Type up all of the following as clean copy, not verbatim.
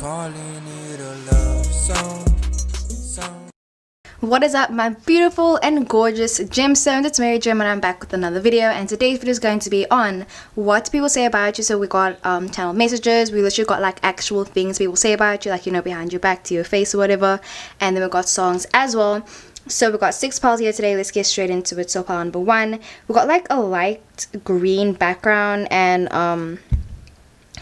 calling it a love song. What is up, my beautiful and gorgeous gemstones? It's Mary Gem and I'm back with another video, and today's video is going to be on what people say about you. So we got channel messages, we literally got like actual things people say about you, like, you know, behind your back, to your face or whatever. And then we got songs as well. So we got 6 piles here today. Let's get straight into it. So pile number 1, we got like a light green background, and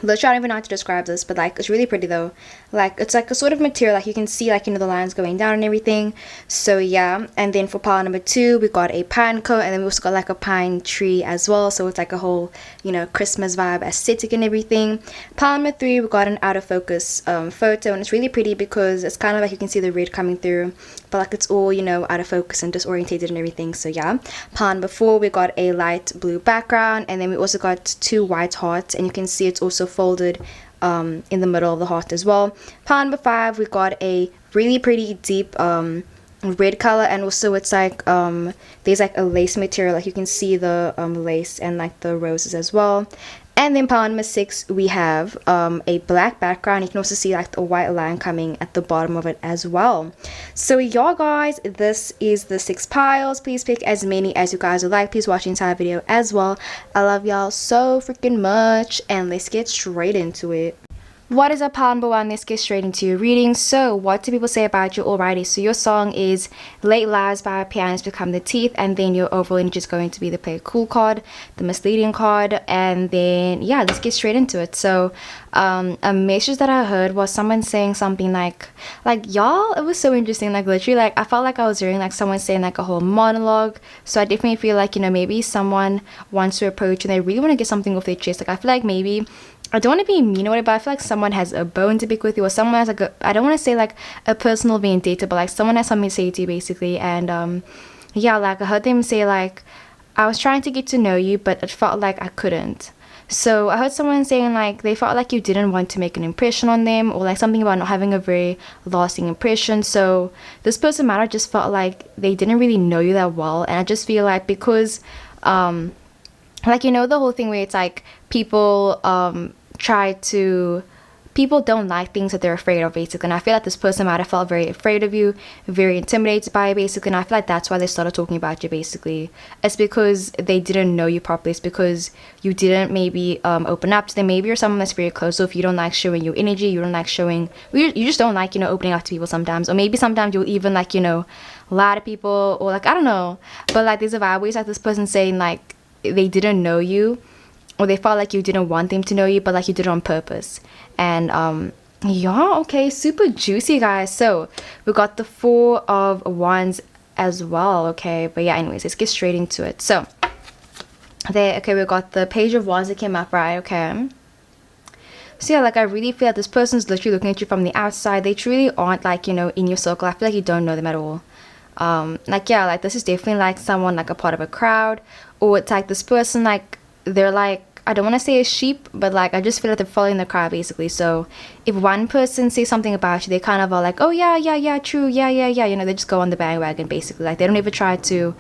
literally I don't even know how to describe this, but like it's really pretty though. Like it's like a sort of material, like you can see, like, you know, the lines going down and everything. So yeah. And then for pile number 2, we got a pine cone, and then we also got like a pine tree as well, so it's like a whole, you know, Christmas vibe aesthetic and everything. Pile number 3, we got an out of focus photo, and it's really pretty because it's kind of like you can see the red coming through, but like it's all, you know, out of focus and disorientated and everything. So yeah. Pile number 4, we got a light blue background, and then we also got 2 white hearts, and you can see it's also folded in the middle of the heart as well. Pile number 5, we got a really pretty deep red color, and also it's like there's like a lace material, like you can see the lace and like the roses as well. And then pile number 6, we have a black background. You can also see like the white line coming at the bottom of it as well. So y'all guys, this is the 6 piles. Please pick as many as you guys would like. Please watch the entire video as well. I love y'all so freaking much, and let's get straight into it. What is up, pile number 1? Let's get straight into your reading. So what do people say about you? Alrighty, so your song is Late Lies by Pianos Become the Teeth, and then your overall energy is going to be the Play It Cool card, the Misleading card, and then yeah, let's get straight into it. So a message that I heard was someone saying something like y'all, it was so interesting, like literally, like I felt like I was hearing like someone saying like a whole monologue. So I definitely feel like, you know, maybe someone wants to approach and they really want to get something off their chest. Like I feel like maybe, I don't want to be mean or whatever, but I feel like someone has a bone to pick with you, or someone has like a, I don't want to say like a personal vendetta, but like someone has something to say to you basically. And yeah, like I heard them say like, I was trying to get to know you, but it felt like I couldn't. So I heard someone saying like they felt like you didn't want to make an impression on them, or like something about not having a very lasting impression. So this person might have just felt like they didn't really know you that well. And I just feel like because like, you know, the whole thing where it's like people people don't like things that they're afraid of basically, and I feel like this person might have felt very afraid of you, very intimidated by you basically, and I feel like that's why they started talking about you basically. It's because they didn't know you properly. It's because you didn't maybe open up to them. Maybe you're someone that's very close, so if you don't like showing your energy, you don't like showing, you just don't like, you know, opening up to people sometimes, or maybe sometimes you'll even like, you know, lie to people, or like I don't know, but like there's a vibe where it's like this person saying like they didn't know you, or they felt like you didn't want them to know you, but like you did it on purpose. And yeah, okay, super juicy guys. So we got the 4 of Wands as well, okay, but yeah, anyways, let's get straight into it. So there, okay, we got the Page of Wands that came up, right? Okay, so yeah, like I really feel like this person's literally looking at you from the outside. They truly aren't like, you know, in your circle. I feel like you don't know them at all. Like yeah, like this is definitely like someone like a part of a crowd, or it's like this person like they're like, I don't want to say a sheep, but like I just feel like they're following the crowd basically. So if one person says something about you, they kind of are like, oh yeah, true, yeah, you know, they just go on the bandwagon basically. Like they don't even try to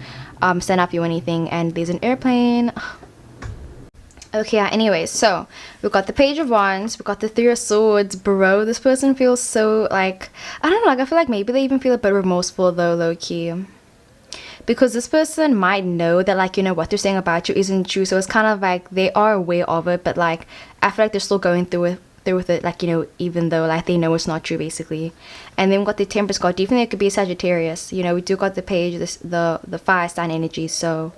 stand up you or anything. And there's an airplane. Okay, yeah, anyways, so we've got the Page of Wands, we've got the 3 of Swords. Bro, this person feels so like, I don't know, like I feel like maybe they even feel a bit remorseful though, low-key, because this person might know that, like, you know, what they're saying about you isn't true. So it's kind of like they are aware of it, but like I feel like they're still going through with it, like, you know, even though like they know it's not true basically. And then we've got the Temperance card. Definitely it could be a Sagittarius, you know. We do got the Page, the fire sign energy, so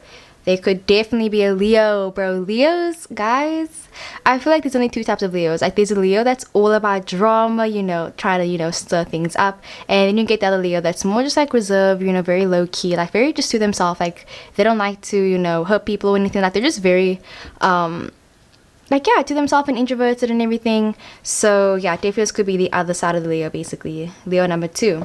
they could definitely be a Leo, bro. Leos, guys, I feel like there's only 2 types of Leos. Like there's a Leo that's all about drama, you know, trying to, you know, stir things up, and then you get the other Leo that's more just like reserved, you know, very low key, like very just to themselves. Like they don't like to, you know, hurt people or anything. Like they're just very like yeah, to themselves and introverted and everything. So yeah, definitely this could be the other side of the Leo basically, Leo number 2.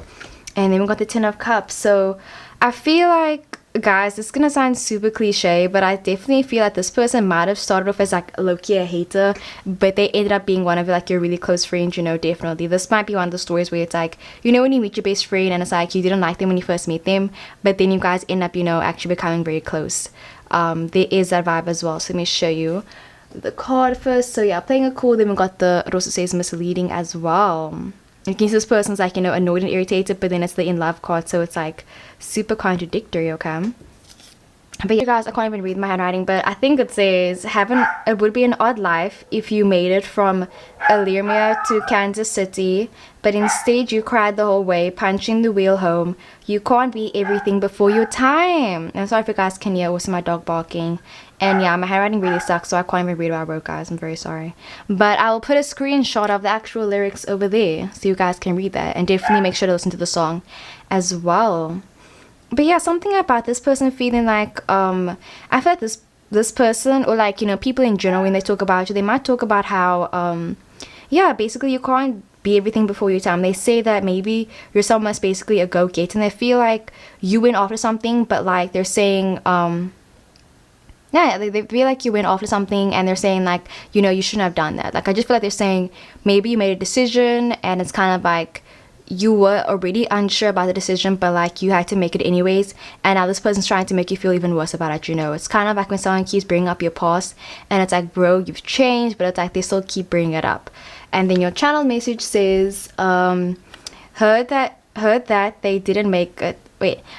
And then we got the 10 of Cups. So I feel like, guys, this is gonna sound super cliche, but I definitely feel like this person might have started off as like a low-key a hater, but they ended up being one of like your really close friends, you know. Definitely this might be one of the stories where it's like, you know, when you meet your best friend and it's like you didn't like them when you first met them, but then you guys end up, you know, actually becoming very close. There is that vibe as well. So let me show you. the card first. So yeah, playing it cool. Then we got the, it also says misleading as well. In case this person's like, you know, annoyed and irritated, but then it's the in love card, so it's like super contradictory, okay? But you guys, I can't even read my handwriting, but I think it says, it would be an odd life if you made it from Alermia to Kansas City, but instead you cried the whole way, punching the wheel home. You can't be everything before your time. I'm sorry if you guys can hear also my dog barking. And yeah, my handwriting really sucks, so I can't even read what I wrote, guys. I'm very sorry. But I'll put a screenshot of the actual lyrics over there so you guys can read that. And definitely make sure to listen to the song as well. But yeah, something about this person feeling like, I feel like this person, or like, you know, people in general, when they talk about you, they might talk about how, yeah, basically you can't be everything before your time. They say that maybe you're someone that's basically a go-getter, and they feel like you went after something, but like they're saying, yeah, they feel like you went after something, and they're saying like, you know, you shouldn't have done that. Like, I just feel like they're saying maybe you made a decision, and it's kind of like, you were already unsure about the decision, but like you had to make it anyways, and now this person's trying to make you feel even worse about it, you know. It's kind of like when someone keeps bringing up your past, and it's like, bro, you've changed, but it's like they still keep bringing it up. And then your channel message says, heard that they didn't make it.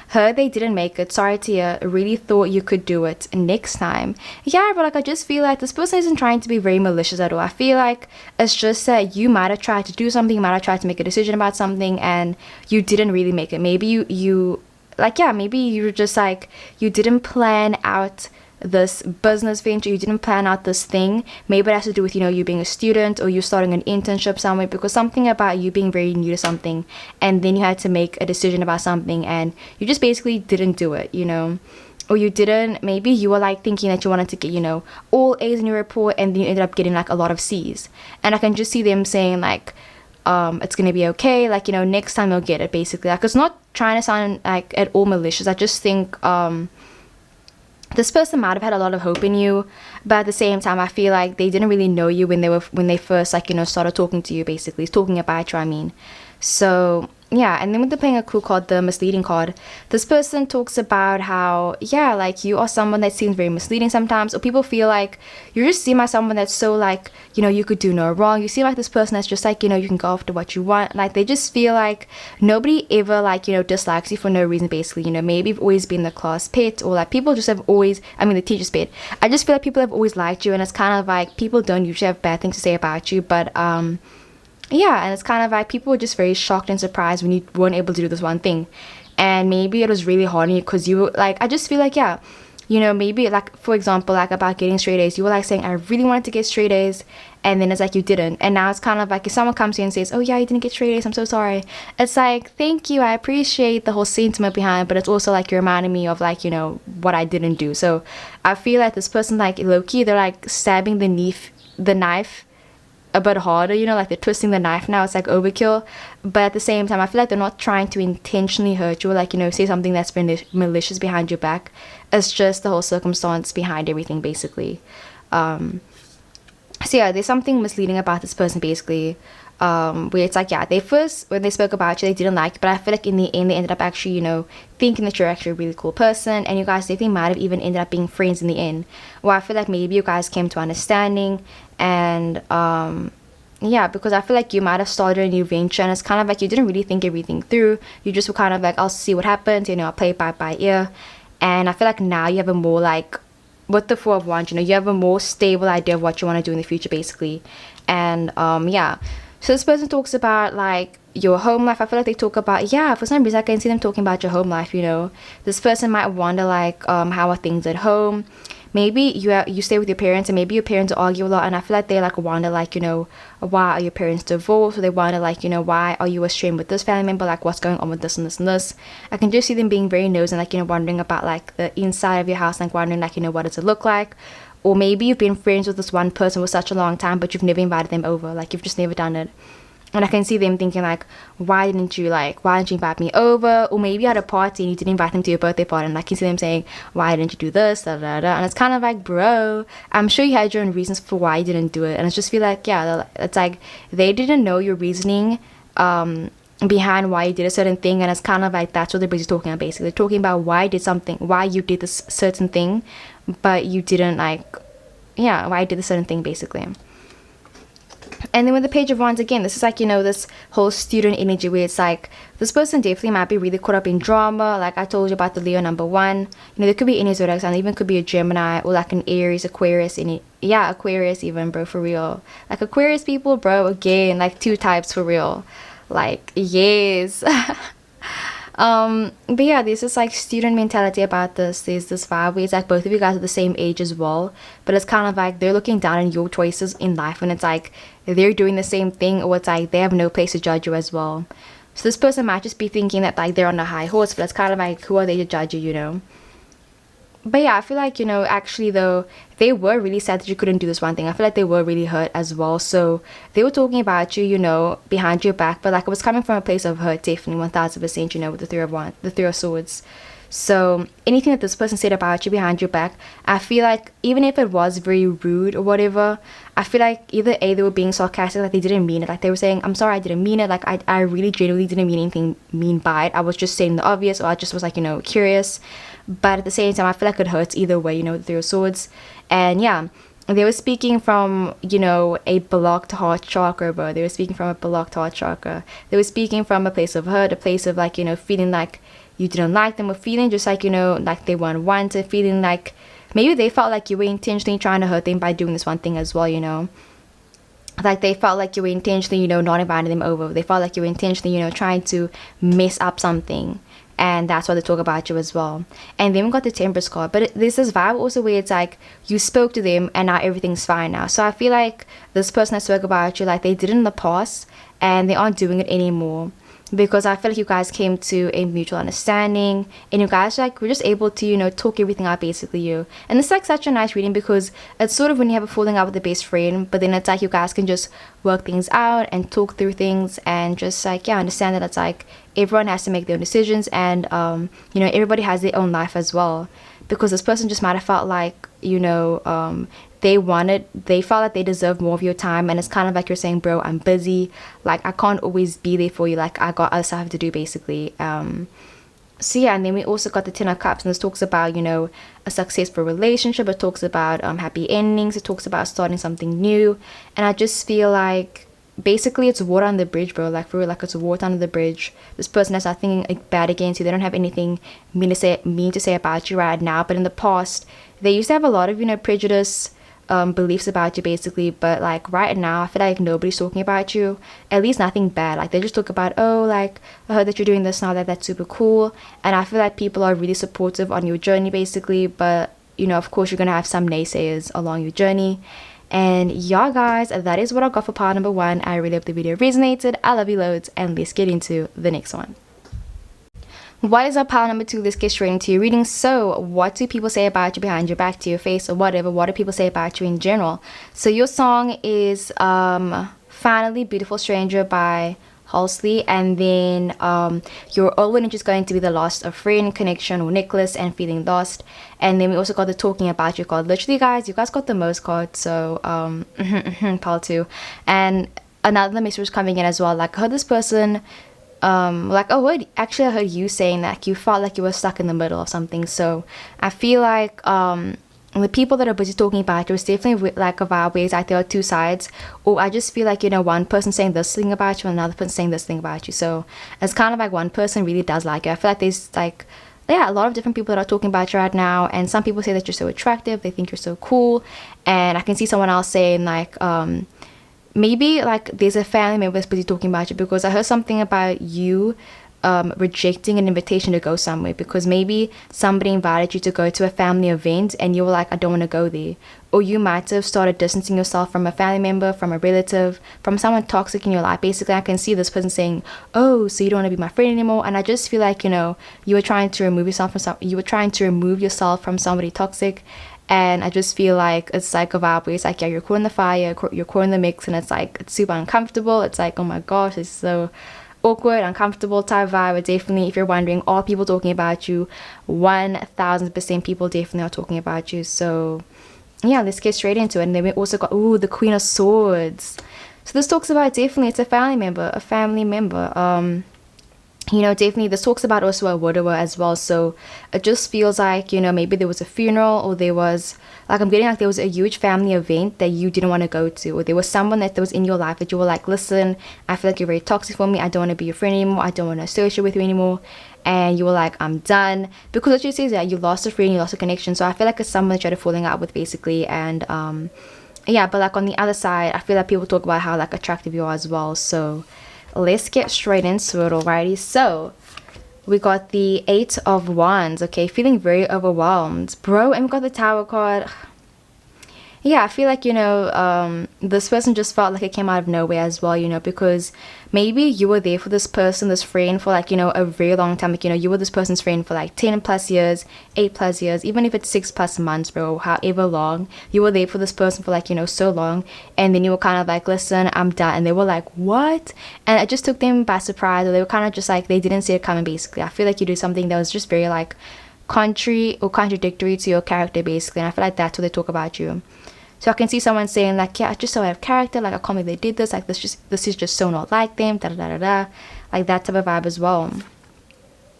Heard they didn't make it. Sorry to hear. Really thought you could do it next time. Yeah, but like I just feel like this person isn't trying to be very malicious at all. I feel like it's just that you might have tried to do something, you might have tried to make a decision about something, and you didn't really make it. Maybe you like, yeah, maybe you were just like, you didn't plan out this business venture, you didn't plan out this thing. Maybe it has to do with, you know, you being a student, or you starting an internship somewhere, because something about you being very new to something, and then you had to make a decision about something, and you just basically didn't do it, you know. Or you didn't, maybe you were like thinking that you wanted to get, you know, all A's in your report, and then you ended up getting like a lot of C's. And I can just see them saying like, it's gonna be okay, like, you know, next time you'll get it, basically. Like, it's not trying to sound like at all malicious. I just think this person might have had a lot of hope in you, but at the same time, I feel like they didn't really know you when they first, like, you know, started talking to you, basically talking about you, I mean. So yeah, and then with the playing a cool card, the misleading card, this person talks about how, yeah, like, you are someone that seems very misleading sometimes, or people feel like you're just seen by someone that's so like, you know, you could do no wrong. You seem like this person that's just like, you know, you can go after what you want. Like, they just feel like nobody ever, like, you know, dislikes you for no reason, basically. You know, maybe you've always been the class pet, or like people just have always, I mean the teacher's pet. I just feel like people have always liked you, and it's kind of like people don't usually have bad things to say about you, but yeah, and it's kind of like people were just very shocked and surprised when you weren't able to do this one thing. And maybe it was really hard on you because you were like, I just feel like, yeah, you know, maybe like, for example, like about getting straight A's, you were like saying, I really wanted to get straight A's, and then it's like you didn't. And now it's kind of like if someone comes to you and says, oh yeah, you didn't get straight A's, I'm so sorry, it's like, thank you, I appreciate the whole sentiment behind it, but it's also like you're reminding me of, like, you know, what I didn't do. So I feel like this person, like, low-key, they're like stabbing the knife a bit harder, you know, like they're twisting the knife now. It's like overkill, but at the same time, I feel like they're not trying to intentionally hurt you, or like, you know, say something that's malicious behind your back. It's just the whole circumstance behind everything, basically. So yeah, there's something misleading about this person, basically, where it's like, yeah, when they spoke about you, they didn't like you, but I feel like in the end they ended up actually, you know, thinking that you're actually a really cool person, and you guys definitely might have even ended up being friends in the end. Well, I feel like maybe you guys came to understanding, and yeah, because I feel like you might have started a new venture, and it's kind of like you didn't really think everything through. You just were kind of like, I'll see what happens, you know, I'll play it by ear. And I feel like now you have a more, like, with the Four of Wands, you know, you have a more stable idea of what you want to do in the future, basically. And yeah, so this person talks about like your home life. I feel like they talk about, yeah, for some reason I can see them talking about your home life, you know. This person might wonder like, how are things at home? Maybe you stay with your parents, and maybe your parents argue a lot, and I feel like they like wonder, like, you know, why are your parents divorced? Or they wonder, like, you know, why are you estranged with this family member? Like, what's going on with this and this and this? I can just see them being very nosy and, like, you know, wondering about like the inside of your house, like wondering, like, you know, what does it look like? Or maybe you've been friends with this one person for such a long time, but you've never invited them over, like you've just never done it. And I can see them thinking like, why didn't you invite me over? Or maybe at a party and you didn't invite them to your birthday party, and I can see them saying, why didn't you do this, da, da, da. And it's kind of like, bro, I'm sure you had your own reasons for why you didn't do it. And I just feel like, yeah, it's like they didn't know your reasoning behind why you did a certain thing. And it's kind of like that's what they're basically talking about. Basically, they're talking about why you did this certain thing, but you didn't, like, yeah, why I did a certain thing basically. And then with the Page of Wands, again, this is like, you know, this whole student energy where it's like this person definitely might be really caught up in drama. Like I told you about the Leo number 1. You know, there could be any zodiac sign, even could be a Gemini or like an Aries, Aquarius, any, yeah, Aquarius even, bro, for real. Like Aquarius people, bro, again, like 2 types for real. Like, yes. But yeah, there's this like student mentality about this. There's this vibe where it's like both of you guys are the same age as well, but it's kind of like they're looking down on your choices in life, and it's like they're doing the same thing, or it's like they have no place to judge you as well. So this person might just be thinking that like they're on a high horse, but it's kind of like, who are they to judge you, you know? But yeah, I feel like, you know, actually though, they were really sad that you couldn't do this one thing. I feel like they were really hurt as well. So they were talking about you, you know, behind your back, but like it was coming from a place of hurt, definitely 1000%, you know, with the Three of Swords. So anything that this person said about you behind your back, I feel like even if it was very rude or whatever, I feel like either A, they were being sarcastic, like they didn't mean it, like they were saying, I'm sorry, I didn't mean it, like I really genuinely didn't mean anything mean by it, I was just saying the obvious, or I just was like, you know, curious. But at the same time, I feel like it hurts either way, you know, the Three of Swords. And yeah, they were speaking from, you know, a blocked heart chakra, bro. They were speaking from a blocked heart chakra. They were speaking from a place of hurt, a place of like, you know, feeling like you didn't like them, or feeling just like, you know, like they weren't wanted, feeling like maybe they felt like you were intentionally trying to hurt them by doing this one thing as well, you know. Like they felt like you were intentionally, you know, not inviting them over. They felt like you were intentionally, you know, trying to mess up something. And that's why they talk about you as well. And then we got the Temperance card, but there's this vibe also where it's like you spoke to them and now everything's fine now. So I feel like this person that spoke about you, like they did it in the past and they aren't doing it anymore, because I feel like you guys came to a mutual understanding and you guys like were just able to, you know, talk everything out basically, you. And it's like such a nice reading, because it's sort of when you have a falling out with a best friend, but then it's like you guys can just work things out and talk through things and just like, yeah, understand that it's like everyone has to make their own decisions, and you know, everybody has their own life as well. Because this person just might have felt like, you know, they felt like they deserved more of your time, and it's kind of like you're saying, bro, I'm busy, like I can't always be there for you, like I got other stuff to do basically. So yeah, and then we also got the Ten of Cups, and this talks about, you know, a successful relationship. It talks about happy endings. It talks about starting something new. And I just feel like basically it's water on the bridge, bro. Like for real, like it's water under the bridge. This person has nothing like, bad against you. They don't have anything mean to say about you right now, but in the past they used to have a lot of, you know, prejudice, beliefs about you basically. But like right now I feel like nobody's talking about you, at least nothing bad. Like they just talk about, oh, like I heard that you're doing this now, that's super cool. And I feel like people are really supportive on your journey basically, but you know, of course you're gonna have some naysayers along your journey. And yeah guys, that is what I got for part number 1. I really hope the video resonated. I love you loads, and let's get into the next one. What is our pile number 2? Let's get straight into your reading. So what do people say about you behind your back, to your face, or whatever? What do people say about you in general? So your song is Finally Beautiful Stranger by Halsey, and then your old one is just going to be the loss of friend, connection, or necklace, and feeling lost. And then we also got the talking about you card. Literally guys, you guys got the most cards, so pile 2. And another message coming in as well, like I heard this person like I heard you saying that you felt like you were stuck in the middle of something. So I feel like the people that are busy talking about you, it's definitely like a vibe where it's like there are 2 sides, or I just feel like, you know, one person saying this thing about you and another person saying this thing about you. So it's kind of like one person really does like you. I feel like there's like, yeah, a lot of different people that are talking about you right now, and some people say that you're so attractive, they think you're so cool. And I can see someone else saying like maybe like there's a family member that's busy talking about you, because I heard something about you rejecting an invitation to go somewhere, because maybe somebody invited you to go to a family event and you were like, I don't want to go there. Or you might have started distancing yourself from a family member, from a relative, from someone toxic in your life. Basically I can see this person saying, oh, so you don't want to be my friend anymore. And I just feel like, you know, you were trying to remove yourself from somebody toxic. And I just feel like it's like a vibe where it's like, yeah, you're caught in the fire, you're caught in the mix, and it's like it's super uncomfortable. It's like, oh my gosh, it's so awkward, uncomfortable type vibe. But definitely, if you're wondering, are people talking about you? 1000% people definitely are talking about you. So yeah, let's get straight into it. And then we also got the Queen of Swords. So this talks about, definitely it's a family member, You know, definitely this talks about also a widower as well. So it just feels like, you know, maybe there was a funeral, or there was like, I'm getting like there was a huge family event that you didn't want to go to, or there was someone that was in your life that you were like, listen, I feel like you're very toxic for me, I don't want to be your friend anymore, I don't want to associate with you anymore. And you were like, I'm done, because what you say is that you lost a friend, you lost a connection. So I feel like it's someone that you're falling out with basically. And yeah, but like on the other side, I feel like people talk about how like attractive you are as well. So let's get straight into it. Alrighty, so we got the 8 of Wands. Okay, feeling very overwhelmed, bro. And we got the Tower card. Yeah, I feel like, you know, this person just felt like it came out of nowhere as well, you know, because maybe you were there for this person, this friend, for like, you know, a very long time. Like, you know, you were this person's friend for like 10 plus years, 8 plus years, even if it's 6 plus months, bro, however long, you were there for this person for like, you know, so long. And then you were kind of like, listen, I'm done. And they were like, what? And it just took them by surprise, or they were kind of just like, they didn't see it coming basically. I feel like you did something that was just very like contrary or contradictory to your character basically. And I feel like that's what they talk about you. So I can see someone saying like, yeah, I just so out of character, like I can't believe they did this, like this is just so not like them, da da da da da, like that type of vibe as well.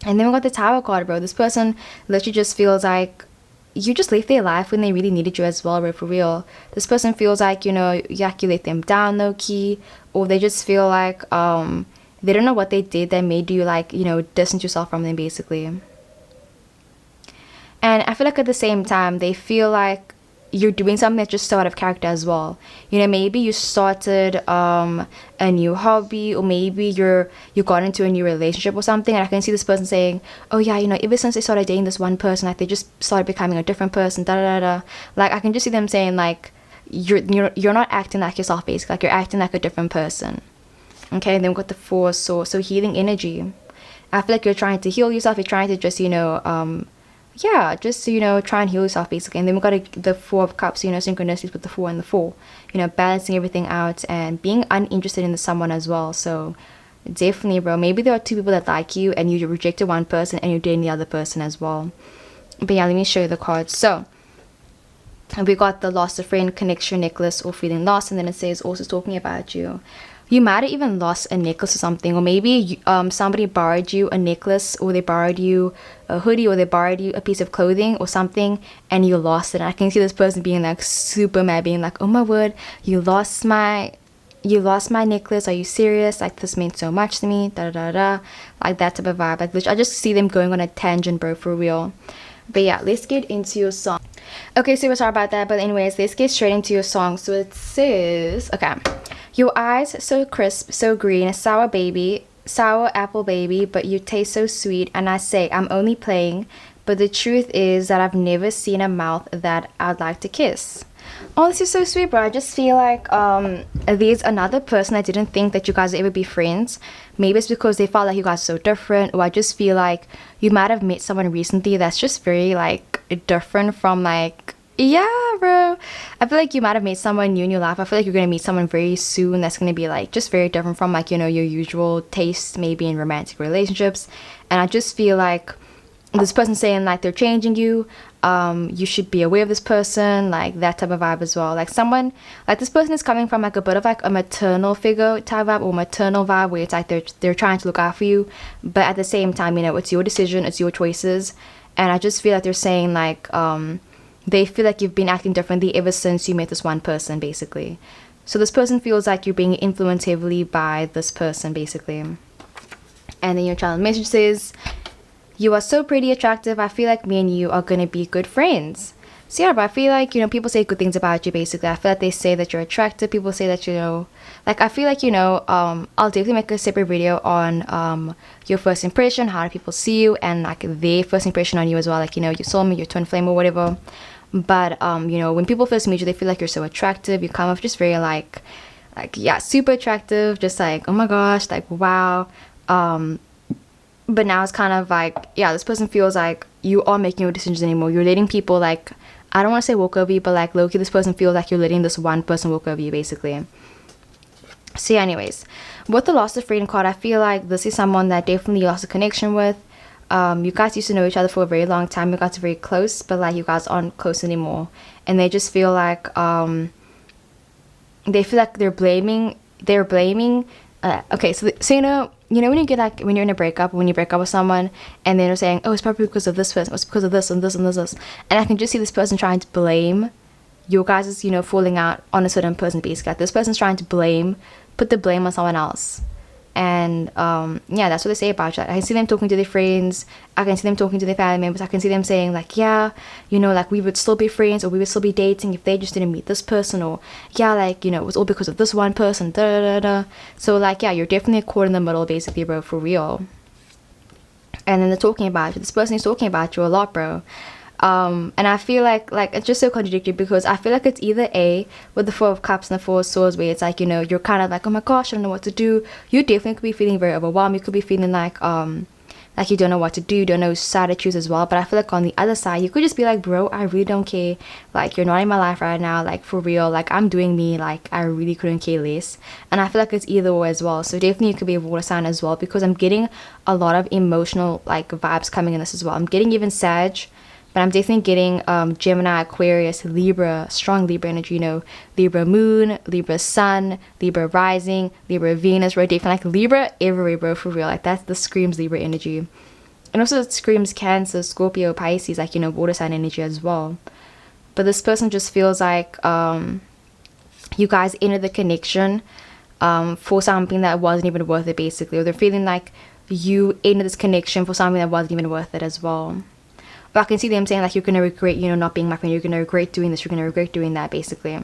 And then we got the Tower card, bro. This person literally just feels like you just left their life when they really needed you as well, bro, for real. This person feels like, you know, you let them down low key, or they just feel like they don't know what they did that made you like, you know, distance yourself from them basically. And I feel like at the same time they feel like you're doing something that's just so out of character as well. You know, maybe you started a new hobby, or maybe you got into a new relationship or something, and I can see this person saying, oh yeah, you know, ever since they started dating this one person, like they just started becoming a different person, da da da da. Like I can just see them saying like, you're not acting like yourself basically, like you're acting like a different person. Okay, and then we've got the 4 of Swords, so healing energy. I feel like you're trying to heal yourself, you're trying to just, you know, yeah, just, you know, try and heal yourself basically. And then we've got the 4 of Cups, you know, synchronicities with the 4 and the 4, you know, balancing everything out and being uninterested in someone as well. So definitely, bro, maybe there are 2 people that like you and you rejected one person and you're dating the other person as well. But yeah, let me show you the cards. So we got the lost a friend, connection, necklace, or feeling lost. And then it says also talking about you. You might have even lost a necklace or something, or maybe somebody borrowed you a necklace, or they borrowed you a hoodie, or they borrowed you a piece of clothing or something, and you lost it. And I can see this person being like super mad, being like, oh my word, you lost my necklace, are you serious? Like this meant so much to me, da da da da, like that type of vibe. Like I just see them going on a tangent, bro, for real. But yeah, let's get into your song. Okay, so we're sorry about that, but anyways, let's get straight into your song. So it says, okay, your eyes so crisp, so green, sour apple baby, but you taste so sweet. And I say, I'm only playing, but the truth is that I've never seen a mouth that I'd like to kiss. Oh, this is so sweet, bro. I just feel like there's another person that didn't think that you guys would ever be friends. Maybe it's because they felt like you guys are so different, or I just feel like you might have met someone recently that's just very like different from like, yeah, bro, I feel like you might have met someone new in your life. I feel like you're gonna meet someone very soon that's gonna be like just very different from like, you know, your usual tastes maybe in romantic relationships. And I just feel like this person saying like they're changing you, you should be aware of this person, like that type of vibe as well. Like someone, like this person is coming from like a bit of like a maternal figure type vibe, or maternal vibe, where it's like they're trying to look out for you, but at the same time, you know, it's your decision, it's your choices. And I just feel like they're saying like they feel like you've been acting differently ever since you met this one person basically. So this person feels like you're being influenced heavily by this person basically. And then your child message says, you are so pretty, attractive. I feel like me and you are gonna be good friends. So yeah, but I feel like, you know, people say good things about you basically. I feel like they say that you're attractive. People say that, you know, like I feel like, you know, I'll definitely make a separate video on your first impression, how do people see you, and like their first impression on you as well. Like, you know, you saw me, your twin flame or whatever. But you know, when people first meet you, they feel like you're so attractive. You come off just very like yeah, super attractive, just like, oh my gosh, like wow. But now it's kind of like, yeah, this person feels like you aren't making your decisions anymore. You're letting people like, I don't want to say walk over you, but like low-key this person feels like you're letting this one person walk over you basically. So yeah, anyways, with the lost of freedom card, I feel like this is someone that definitely you lost a connection with. You guys used to know each other for a very long time. You got very close, but like you guys aren't close anymore. And they just feel like they feel like they're blaming okay, so you know, you know when you get like when you're in a breakup, when you break up with someone and then they're saying, oh, it's probably because of this person, it's because of this and this and this, and I can just see this person trying to blame your guys' falling out on a certain person. Basically, like this person's trying to put the blame on someone else. And yeah, that's what they say about you. Like, I can see them talking to their friends, I can see them talking to their family members, I can see them saying like, yeah, like we would still be friends, or we would still be dating if they just didn't meet this person, or yeah, like it was all because of this one person, da da da da. So like, yeah, you're definitely caught in the middle basically, bro, for real. And then they're talking about you, this person is talking about you a lot, bro. And I feel like it's just so contradictory, because I feel like it's either A, with the Four of Cups and the Four of Swords, where it's like, you're kind of like, oh my gosh, I don't know what to do. You definitely could be feeling very overwhelmed. You could be feeling like you don't know what to do, you don't know which side to choose as well. But I feel like on the other side, you could just be like, bro, I really don't care. Like, you're not in my life right now, like for real, like I'm doing me, like I really couldn't care less. And I feel like it's either or as well. So definitely you could be a water sign as well, because I'm getting a lot of emotional like vibes coming in this as well. I'm getting even Sag, but I'm definitely getting Gemini, Aquarius, Libra, strong Libra energy, Libra moon, Libra sun, Libra rising, Libra Venus, right? Definitely like Libra everywhere, bro, for real. Like the screams Libra energy. And also it screams Cancer, Scorpio, Pisces, like, water sign energy as well. But this person just feels like you guys entered the connection for something that wasn't even worth it, basically. Or they're feeling like you entered this connection for something that wasn't even worth it as well. But I can see them saying like, you're gonna regret, not being my friend, you're gonna regret doing this, you're gonna regret doing that, basically.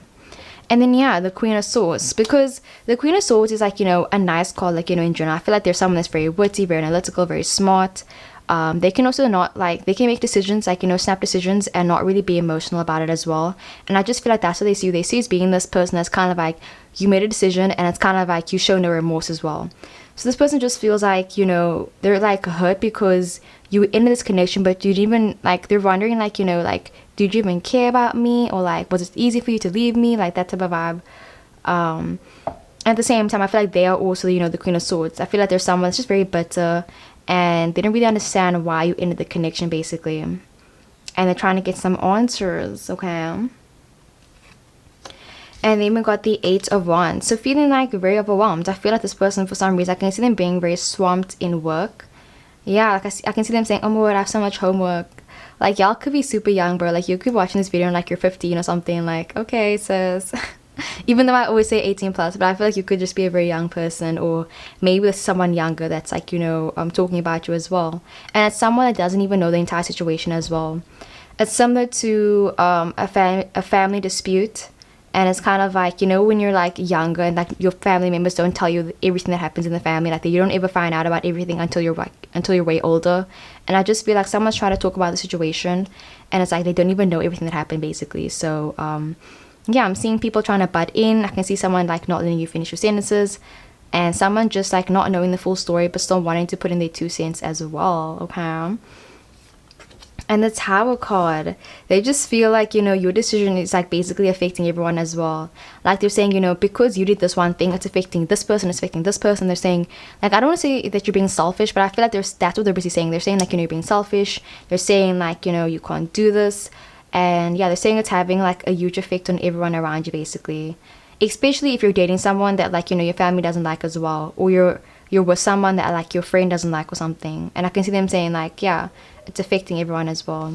And then yeah, the Queen of Swords, because the Queen of Swords is like, a nice card, like, in general. I feel like there's someone that's very witty, very analytical, very smart. They can also not like, they can make decisions, like, snap decisions and not really be emotional about it as well. And I just feel like that's what they see you. They see you as being this person that's kind of like, you made a decision and it's kind of like you show no remorse as well. So this person just feels like, they're like hurt because you in this connection, but you didn't even like, they're wondering like, like, did you even care about me, or like, was it easy for you to leave me, like that type of vibe. At the same time, I feel like they are also, the Queen of Swords. I feel like there's someone that's just very bitter and they don't really understand why you ended the connection, basically, and they're trying to get some answers. Okay. And then we got the Eight of Wands. So feeling like very overwhelmed. I feel like this person, for some reason, I can see them being very swamped in work. Yeah, like I can see them saying, oh my word, I have so much homework. Like, y'all could be super young, bro. Like, you could be watching this video and like you're 15 or something. Like, okay, sis. Even though I always say 18 plus, but I feel like you could just be a very young person, or maybe with someone younger that's like, talking about you as well. And it's someone that doesn't even know the entire situation as well. It's similar to a family dispute. And it's kind of like, when you're like younger and like your family members don't tell you everything that happens in the family, like you don't ever find out about everything until you're way older. And I just feel like someone's trying to talk about the situation and it's like they don't even know everything that happened, basically. So yeah, I'm seeing people trying to butt in. I can see someone like not letting you finish your sentences, and someone just like not knowing the full story but still wanting to put in their 2 cents as well. Okay. And the Tower card, they just feel like, your decision is like basically affecting everyone as well. Like they're saying, because you did this one thing, it's affecting this person, it's affecting this person. They're saying, like, I don't want to say that you're being selfish, but I feel like that's what they're busy saying. They're saying like, you're being selfish. They're saying like, you can't do this. And yeah, they're saying it's having like a huge effect on everyone around you, basically. Especially if you're dating someone that like, your family doesn't like as well. Or you're with someone that like your friend doesn't like or something. And I can see them saying like, yeah, it's affecting everyone as well.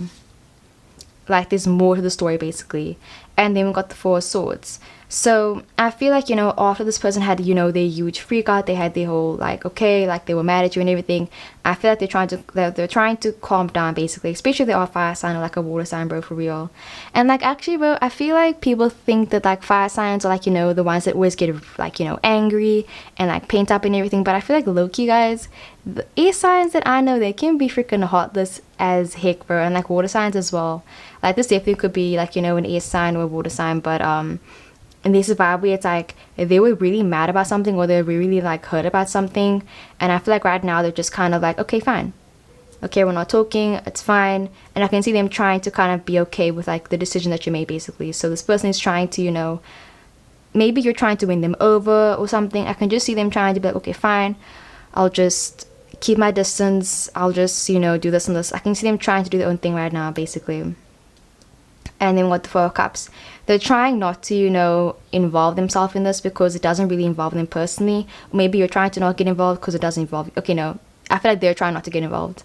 Like there's more to the story, basically. And then we got the Four of Swords. So I feel like, after this person had, their huge freak out, they had their whole like, okay, like they were mad at you and everything. I feel like they're trying to calm down, basically, especially if they are fire sign or like a water sign, bro, for real. And like actually, bro, I feel like people think that like fire signs are like, the ones that always get like, angry and like paint up and everything. But I feel like low-key, guys, the air signs that I know, they can be freaking heartless as heck, bro. And like water signs as well. Like this definitely could be like, an air sign or a water sign, but and this is where it's like they were really mad about something, or they're really like hurt about something, and I feel like right now they're just kind of like, okay, fine, okay, we're not talking, it's fine. And I can see them trying to kind of be okay with like the decision that you made, basically. So this person is trying to, maybe you're trying to win them over or something. I can just see them trying to be like, okay, fine, I'll just keep my distance, I'll just do this and this. I can see them trying to do their own thing right now, basically. And then with the Four of Cups, they're trying not to, you know, involve themselves in this because it doesn't really involve them personally. Maybe you're trying to not get involved because it doesn't involve you. Okay, no, I feel like they're trying not to get involved.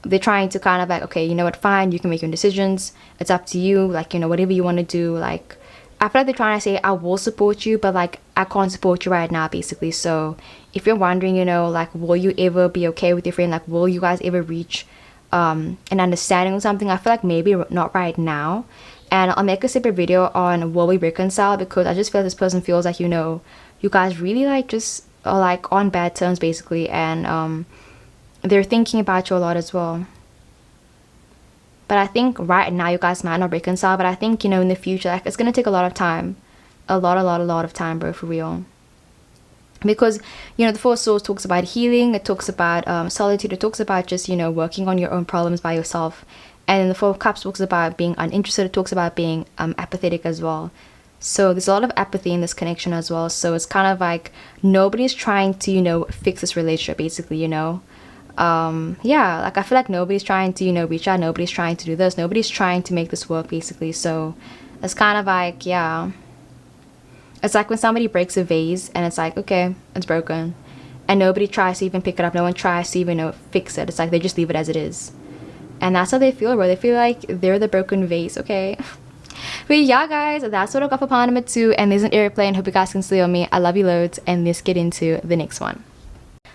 They're trying to kind of like, okay, you know what, fine, you can make your decisions, it's up to you, like, you know, whatever you want to do. Like, I feel like they're trying to say, I will support you, but like, I can't support you right now, basically. So if you're wondering, you know, like, will you ever be okay with your friend, like, will you guys ever reach an understanding or something, I feel like maybe not right now. And I'll make a separate video on will we reconcile, because I just feel like this person feels like, you know, you guys really like just are like on bad terms, basically. And they're thinking about you a lot as well. But I think right now you guys might not reconcile, but I think, you know, in the future, like, it's gonna take a lot of time. A lot of time, bro, for real. Because, you know, the Four of Swords talks about healing, it talks about solitude, it talks about just, you know, working on your own problems by yourself. And then the Four of Cups talks about being uninterested, it talks about being apathetic as well. So there's a lot of apathy in this connection as well. So it's kind of like nobody's trying to, you know, fix this relationship, basically, you know. Yeah, like, I feel like nobody's trying to, you know, reach out, nobody's trying to do this, nobody's trying to make this work, basically. So it's kind of like, yeah, it's like when somebody breaks a vase and it's like, okay, it's broken, and nobody tries to even pick it up, no one tries to even, you know, fix it. It's like they just leave it as it is. And that's how they feel, bro. They feel like they're the broken vase, okay? But yeah, guys, that's what I got for pile number 2, and there's an airplane. Hope you guys can still hear me. I love you loads, and let's get into the next one.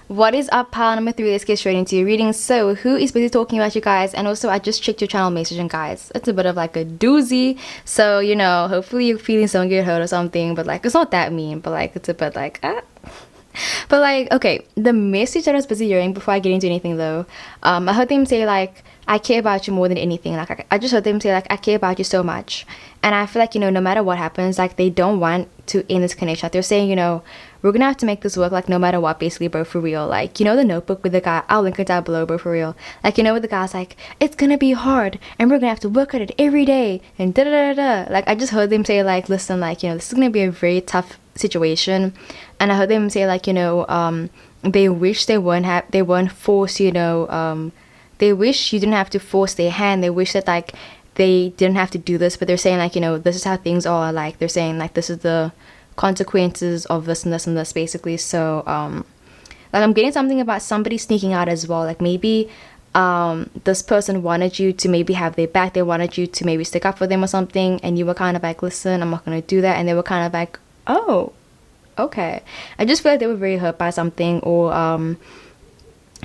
What is up, pile number 3? Let's get straight into your reading. So who is busy talking about you guys? And also, I just checked your channel message, and guys, it's a bit of like a doozy. So, you know, hopefully your feelings don't get hurt or something, but like, it's not that mean, but like, it's a bit like, but like, okay, the message that I was busy hearing before I get into anything though, I heard them say like, I care about you more than anything. Like, I just heard them say like, I care about you so much. And I feel like, you know, no matter what happens, like, they don't want to end this connection. Like, they're saying, you know, we're gonna have to make this work, like, no matter what, basically, bro, for real. Like, you know, the Notebook with the guy, I'll link it down below, bro, for real. Like, you know, with the guy's like, it's gonna be hard, and we're gonna have to work at it every day, and da da da da. Like, I just heard them say like, listen, like, you know, this is gonna be a very tough situation. And I heard them say like, you know, they wish they weren't forced, you know, they wish you didn't have to force their hand. They wish that like they didn't have to do this, but they're saying like, you know, this is how things are. Like, they're saying like, this is the consequences of this and this and this, basically. So like, I'm getting something about somebody sneaking out as well. Like, maybe this person wanted you to maybe have their back, they wanted you to maybe stick up for them or something, and you were kind of like, listen, I'm not gonna do that. And they were kind of like, oh, okay. I just feel like they were very hurt by something, or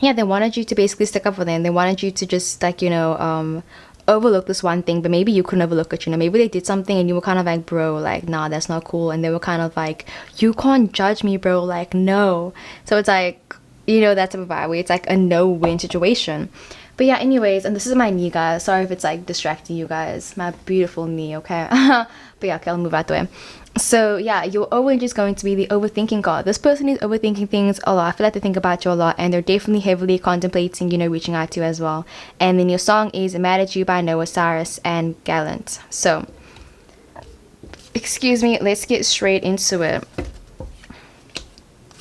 yeah, they wanted you to basically stick up for them. They wanted you to just like, you know, overlook this one thing, but maybe you couldn't overlook it, you know. Maybe they did something and you were kind of like, bro, like, nah, that's not cool. And they were kind of like, you can't judge me, bro, like, no. So it's like, you know, that type of vibe where it's like a no-win situation. But yeah, anyways, and this is my knee, guys. Sorry if it's like distracting you guys. My beautiful knee, okay? But yeah, okay, I'll move out the way. So yeah, you're always just going to be the overthinking card. This person is overthinking things a lot. I feel like they think about you a lot, and they're definitely heavily contemplating, you know, reaching out to you as well. And then your song is Mad at You by Noah Cyrus and Gallant. So, excuse me, let's get straight into it.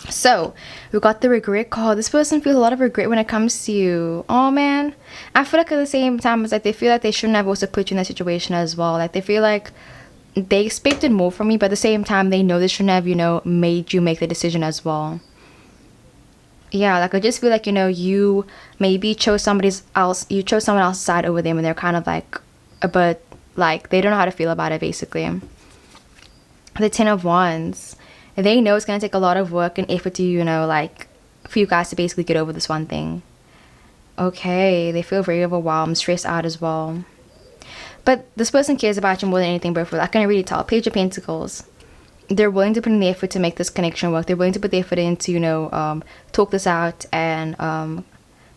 So we got the regret card. This person feels a lot of regret when it comes to you. Oh man, I feel like at the same time, it's like they feel like they shouldn't have also put you in that situation as well. Like, they feel like they expected more from you, but at the same time they know they shouldn't have, you know, made you make the decision as well. Yeah, like, I just feel like, you know, you maybe chose someone else's side over them, and they're kind of like, but like, they don't know how to feel about it, basically. The Ten of Wands, they know it's gonna take a lot of work and effort to, you know, like, for you guys to basically get over this one thing. Okay, they feel very overwhelmed, stressed out as well. But this person cares about you more than anything, bro. I can really tell. Page of Pentacles. They're willing to put in the effort to make this connection work. They're willing to put the effort in to, you know, talk this out. And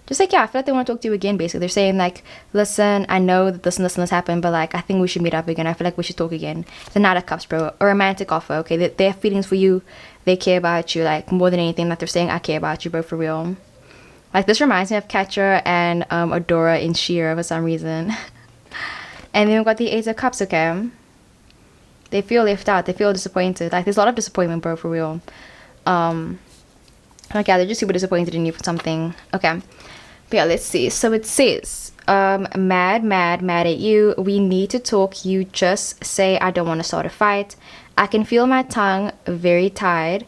just like, yeah, I feel like they want to talk to you again, basically. They're saying like, listen, I know that this and this and this happened, but like, I think we should meet up again. I feel like we should talk again. The Knight of Cups, bro. A romantic offer, okay? They have feelings for you. They care about you, like, more than anything. That they're saying, I care about you, bro, for real. Like, this reminds me of Catra and Adora in Sheer for some reason. And then we've got the Eight of Cups, okay? They feel left out. They feel disappointed. Like, there's a lot of disappointment, bro, for real. Okay, they're just super disappointed in you for something. Okay. But yeah, let's see. So it says, mad at you. We need to talk. You just say I don't want to start a fight. I can feel my tongue very tired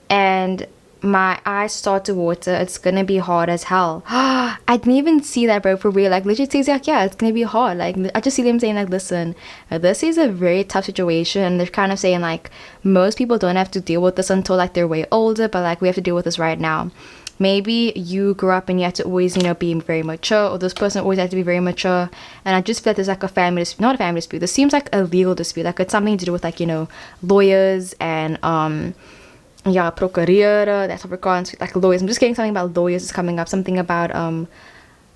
and my eyes start to water. It's gonna be hard as hell. I didn't even see that, bro, for real. Like, legit says, like, yeah, it's gonna be hard. Like, I just see them saying, like, listen, this is a very tough situation. They're kind of saying, like, most people don't have to deal with this until, like, they're way older, but, like, we have to deal with this right now. Maybe you grew up and you had to always, you know, be very mature, or this person always had to be very mature. And I just feel like there's, like, a family dispute, not a family dispute. This seems like a legal dispute. Like, it's something to do with, like, you know, lawyers and, yeah, procureur, that's Afrikaans, like lawyers. I'm just getting something about lawyers is coming up, something about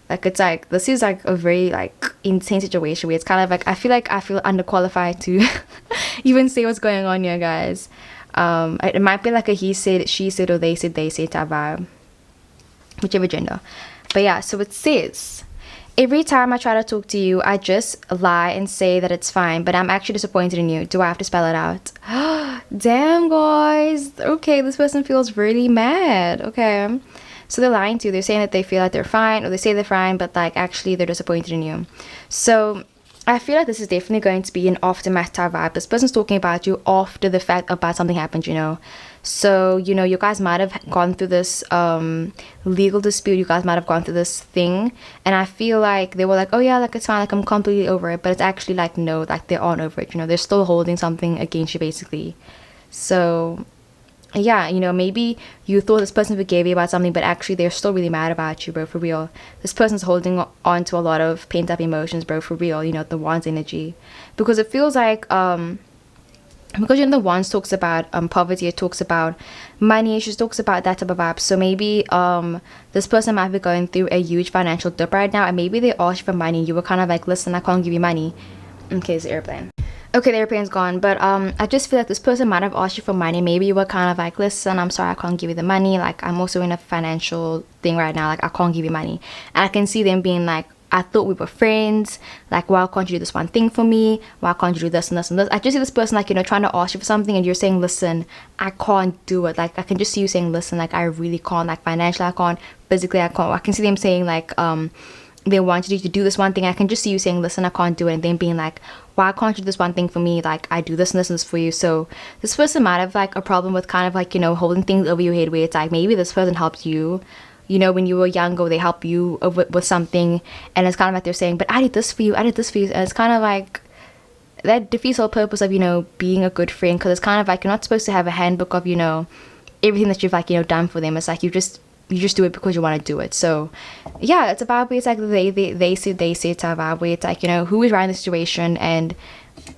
like, it's like, this is like a very like insane situation where it's kind of like I feel underqualified to even say what's going on here, guys. It might be like a he said, she said, or they said type vibe, whichever gender. But yeah, so it says, every time I try to talk to you, I just lie and say that it's fine, but I'm actually disappointed in you. Do I have to spell it out? Damn, guys. Okay, this person feels really mad. Okay. So they're lying to you. They're saying that they feel like they're fine, or they say they're fine, but like actually they're disappointed in you. So I feel like this is definitely going to be an aftermath type vibe. This person's talking about you after the fact about something happened, you know. So, you know, you guys might have gone through this legal dispute. You guys might have gone through this thing. And I feel like they were like, oh, yeah, like, it's fine. Like, I'm completely over it. But it's actually like, no, like, they aren't over it. You know, they're still holding something against you, basically. So, yeah, you know, maybe you thought this person forgave you about something, but actually they're still really mad about you, bro, for real. This person's holding on to a lot of pent-up emotions, bro, for real. You know, the Wands energy. Because it feels like... because you know the Wands talks about poverty, it talks about money, she talks about that type of vibe. So maybe this person might be going through a huge financial dip right now, and maybe they asked you for money. You were kind of like, listen, I can't give you money. Okay, it's the airplane. Okay, the airplane's gone, but I just feel like this person might have asked you for money. Maybe you were kind of like, listen, I'm sorry, I can't give you the money. Like, I'm also in a financial thing right now. Like, I can't give you money. And I can see them being like, I thought we were friends. Like, why can't you do this one thing for me? Why can't you do this and this and this? I just see this person, like, you know, trying to ask you for something, and you're saying, listen, I can't do it. Like, I can just see you saying, listen, like, I really can't. Like, financially, I can't. Physically, I can't. I can see them saying, like, they wanted you to do this one thing. I can just see you saying, listen, I can't do it. And then being like, why can't you do this one thing for me? Like, I do this and this and this for you. So this person might have, like, a problem with kind of, like, you know, holding things over your head, where it's like, maybe this person helped you, you know, when you were younger, they help you with something, and it's kind of like they're saying, but I did this for you, I did this for you. And it's kind of like, that defeats the whole purpose of, you know, being a good friend, because it's kind of like, you're not supposed to have a handbook of, you know, everything that you've, like, you know, done for them. It's like, you just do it because you want to do it. So yeah, it's a vibe where it's like they say it's a vibe where it's like, you know, who is right in the situation, and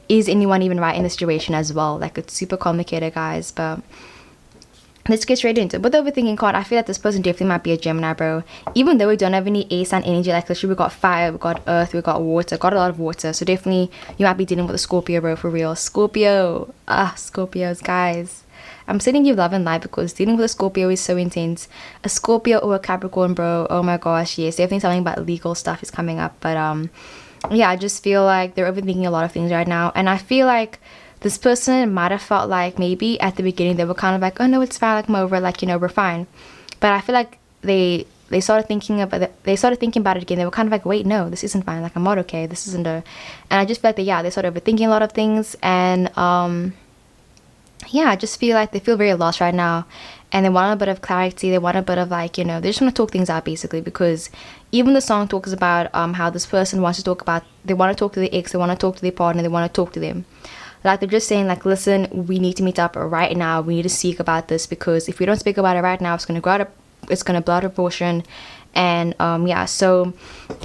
is anyone even right in the situation as well. Like, it's super complicated, guys. But let's get straight into it. With the overthinking card, I feel like this person definitely might be a Gemini, bro. Even though we don't have any air sign energy, like literally we got fire, we got earth, we got water, got a lot of water. So definitely you might be dealing with a Scorpio, bro, for real. Scorpio. Scorpios, guys. I'm sending you love and light, because dealing with a Scorpio is so intense. A Scorpio or a Capricorn, bro. Oh my gosh, yes. Definitely something about legal stuff is coming up. But yeah, I just feel like they're overthinking a lot of things right now. And I feel like this person might have felt like maybe at the beginning they were kind of like, oh no, it's fine, like, I'm over, like, you know, we're fine. But I feel like they started thinking about it, again. They were kind of like, wait, no, this isn't fine, like, I'm not okay, this isn't a... And I just feel like they started overthinking a lot of things. And yeah, I just feel like they feel very lost right now, and they want a bit of clarity. They want a bit of, like, you know, they just want to talk things out, basically. Because even the song talks about how this person wants to talk about, they want to talk to the ex, they want to talk to their partner, they want to talk to them. Like, they're just saying, like, listen, we need to meet up right now. We need to speak about this, because if we don't speak about it right now, it's going to blow out of proportion. And yeah, so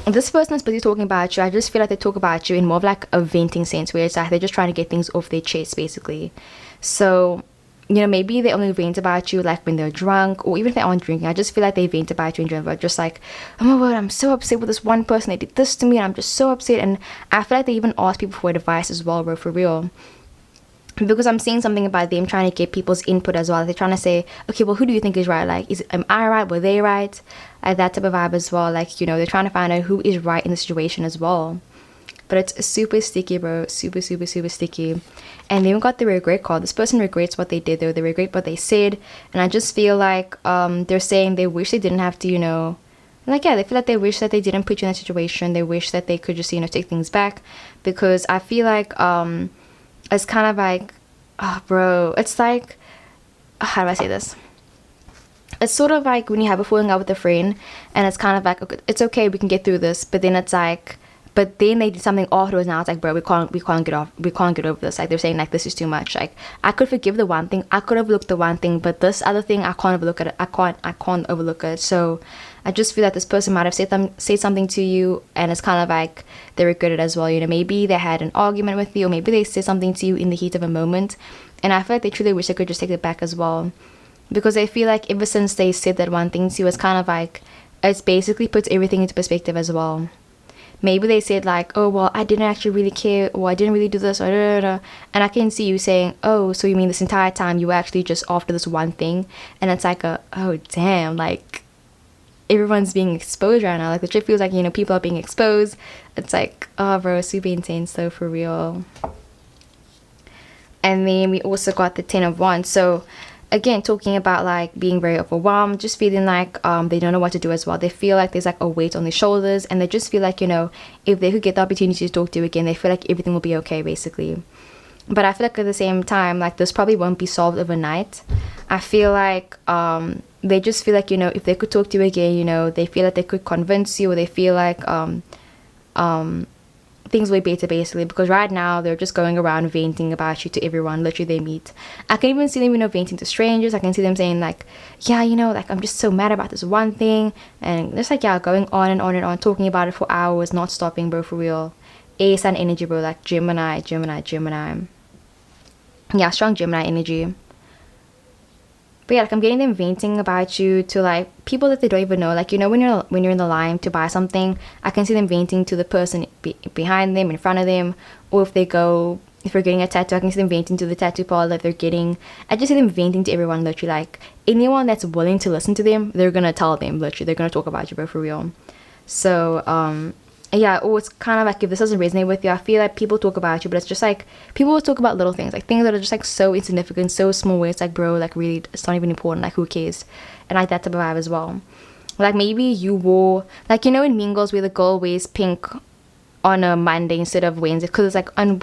this person is busy talking about you. I just feel like they talk about you in more of like a venting sense, where it's like they're just trying to get things off their chest, basically. So, you know, maybe they only vent about you like when they're drunk, or even if they aren't drinking. I just feel like they vent about you in general, just like, oh my word, I'm so upset with this one person, they did this to me, and I'm just so upset. And I feel like they even ask people for advice as well, bro, for real. Because I'm seeing something about them trying to get people's input as well. They're trying to say, okay, well, who do you think is right? Like, am I right? Were they right? Like, that type of vibe as well. Like, you know, they're trying to find out who is right in the situation as well. But it's super sticky, bro. Super, super, super sticky. And then we got the regret card. This person regrets what they did, though. They regret what they said. And I just feel like they're saying they wish they didn't have to, you know, like, yeah, they feel like they wish that they didn't put you in that situation. They wish that they could just, you know, take things back, because I feel like it's kind of like, oh, bro, it's like, how do I say this? It's sort of like when you have a falling out with a friend, and it's kind of like, okay, it's okay, we can get through this, but then it's like, but then they did something afterwards. Now it's like, bro, we can't get over this. Like, they're saying like, this is too much. Like, I could forgive the one thing, I could overlook the one thing, but this other thing, I can't overlook it. I can't overlook it. So I just feel that this person might have said something to you, and it's kind of like they regret it as well. You know, maybe they had an argument with you, or maybe they said something to you in the heat of a moment, and I feel like they truly wish they could just take it back as well, because they feel like ever since they said that one thing to you, it's kind of like, it's basically puts everything into perspective as well. Maybe they said like, oh, well, I didn't actually really care, or I didn't really do this, or da, da, da. And I can see you saying, oh, so you mean this entire time you were actually just after this one thing? And it's like, oh, damn, like, everyone's being exposed right now. Like, it feels like, you know, people are being exposed. It's like, oh, bro, super intense though, for real. And then we also got the 10 of Wands. So again, talking about like being very overwhelmed, just feeling like they don't know what to do as well. They feel like there's like a weight on their shoulders, and they just feel like, you know, if they could get the opportunity to talk to you again, they feel like everything will be okay, basically. But I feel like at the same time, like, this probably won't be solved overnight. I feel like they just feel like, you know, if they could talk to you again, you know, they feel like they could convince you, or they feel like things way better, basically, because right now they're just going around venting about you to everyone literally they meet. I can even see them, you know, venting to strangers. I can see them saying like, yeah, you know, like, I'm just so mad about this one thing, and just like, yeah, going on and on and on, talking about it for hours, not stopping, bro, for real. Air sign energy, bro, like Gemini. Yeah, strong Gemini energy. But yeah, like, I'm getting them venting about you to like people that they don't even know. Like, you know, when you're in the line to buy something, I can see them venting to the person behind them, in front of them, or if you're getting a tattoo, I can see them venting to the tattoo parlor that they're getting. I just see them venting to everyone, literally. Like, anyone that's willing to listen to them, they're gonna tell them, literally, they're gonna talk about you, bro, for real. So yeah, or it's kind of like, if this doesn't resonate with you, I feel like people talk about you, but it's just like, people will talk about little things, like things that are just like so insignificant, so small, where it's like, bro, like, really, it's not even important, like, who cares? And like, that type of vibe as well. Like, maybe you wore, like, you know, in Mean Girls, where the girl wears pink on a Monday instead of Wednesday, because it's like on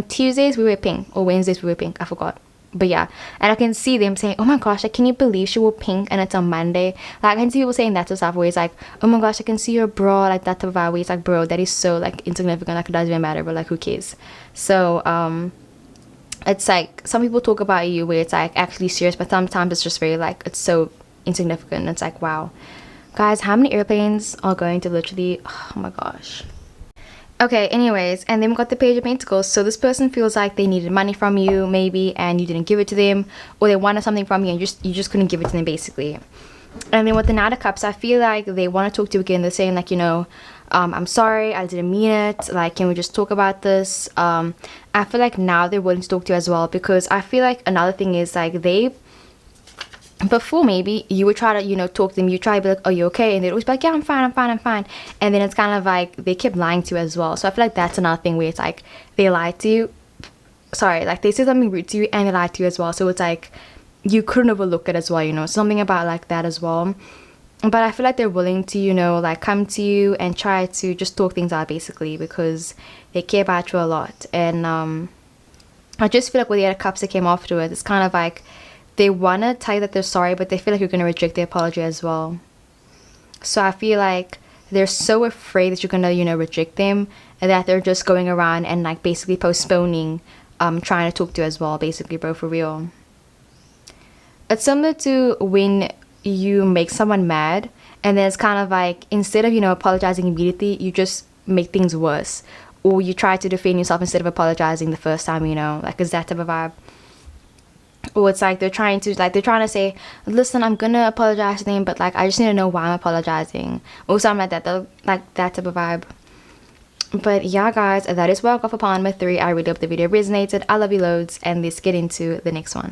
Tuesdays we wear pink, or Wednesdays we wear pink, I forgot. But yeah, and I can see them saying, oh my gosh, like, can you believe she wore pink and it's on Monday? Like, I can see people saying that to stuff where it's like, oh my gosh, I can see your bra, like, that type of vibe where it's like, bro, that is so like insignificant, like, it doesn't even matter, but like, who cares? So it's like, some people talk about you where it's like actually serious, but sometimes it's just very like, it's so insignificant. It's like, wow, guys, how many airplanes are going to literally, oh my gosh. Okay, anyways, and then we got the Page of Pentacles. So this person feels like they needed money from you, maybe, and you didn't give it to them, or they wanted something from you and you just couldn't give it to them, basically. And then with the Knight of Cups, I feel like they want to talk to you again. They're saying like, you know, I'm sorry, I didn't mean it, like, can we just talk about this? I feel like now they're willing to talk to you as well, because I feel like another thing is like, before, maybe you would try to, you know, talk to them, you try to be like, are you okay? And they'd always be like, yeah, I'm fine. And then it's kind of like they kept lying to you as well. So I feel like that's another thing where it's like they lied to you, sorry, like they said something rude to you and they lied to you as well. So it's like you couldn't overlook it as well, you know, something about like that as well. But I feel like they're willing to, you know, like come to you and try to just talk things out, basically, because they care about you a lot. And I just feel like with the other cups that came afterwards, it's kind of like they want to tell you that they're sorry, but they feel like you're going to reject their apology as well. So I feel like they're so afraid that you're going to, you know, reject them, and that they're just going around and like basically postponing trying to talk to you as well, basically, bro, for real. It's similar to when you make someone mad, and then it's kind of like, instead of, you know, apologizing immediately, you just make things worse, or you try to defend yourself instead of apologizing the first time, you know, like, is that type of vibe. Or it's like they're trying to say, listen, I'm gonna apologize to them, but like, I just need to know why I'm apologizing, or something like that, like that type of vibe. But yeah, guys, that is what I got for pile number 3. I really hope the video resonated. I love you loads, and let's get into the next one.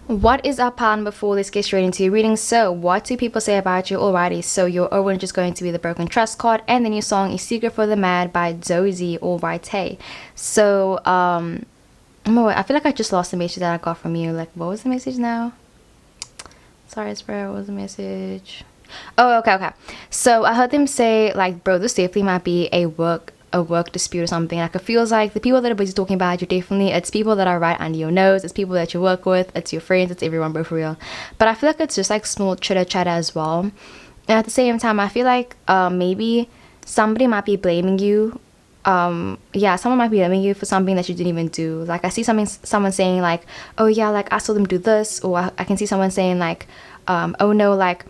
What is our pile number 4? Let's get straight into your reading. So what do people say about you? Alrighty, so your orange is going to be the Broken Trust card, and then your song is Secret for the Mad by Dozy. Alright, hey, so I feel like I just lost the message that I got from you. Like, what was the message now? Sorry, Sparrow, what was the message? Oh, okay. So I heard them say like, bro, this definitely might be a work dispute or something. Like it feels like the people that are busy talking about you, definitely it's people that are right under your nose, it's people that you work with, it's your friends, it's everyone, bro, for real. But I feel like it's just like small chitter chatter as well. And at the same time, I feel like maybe somebody might be blaming you. Yeah, someone might be blaming you for something that you didn't even do. Like I see someone saying like, oh yeah, like I saw them do this, or I can see someone saying like, oh no, like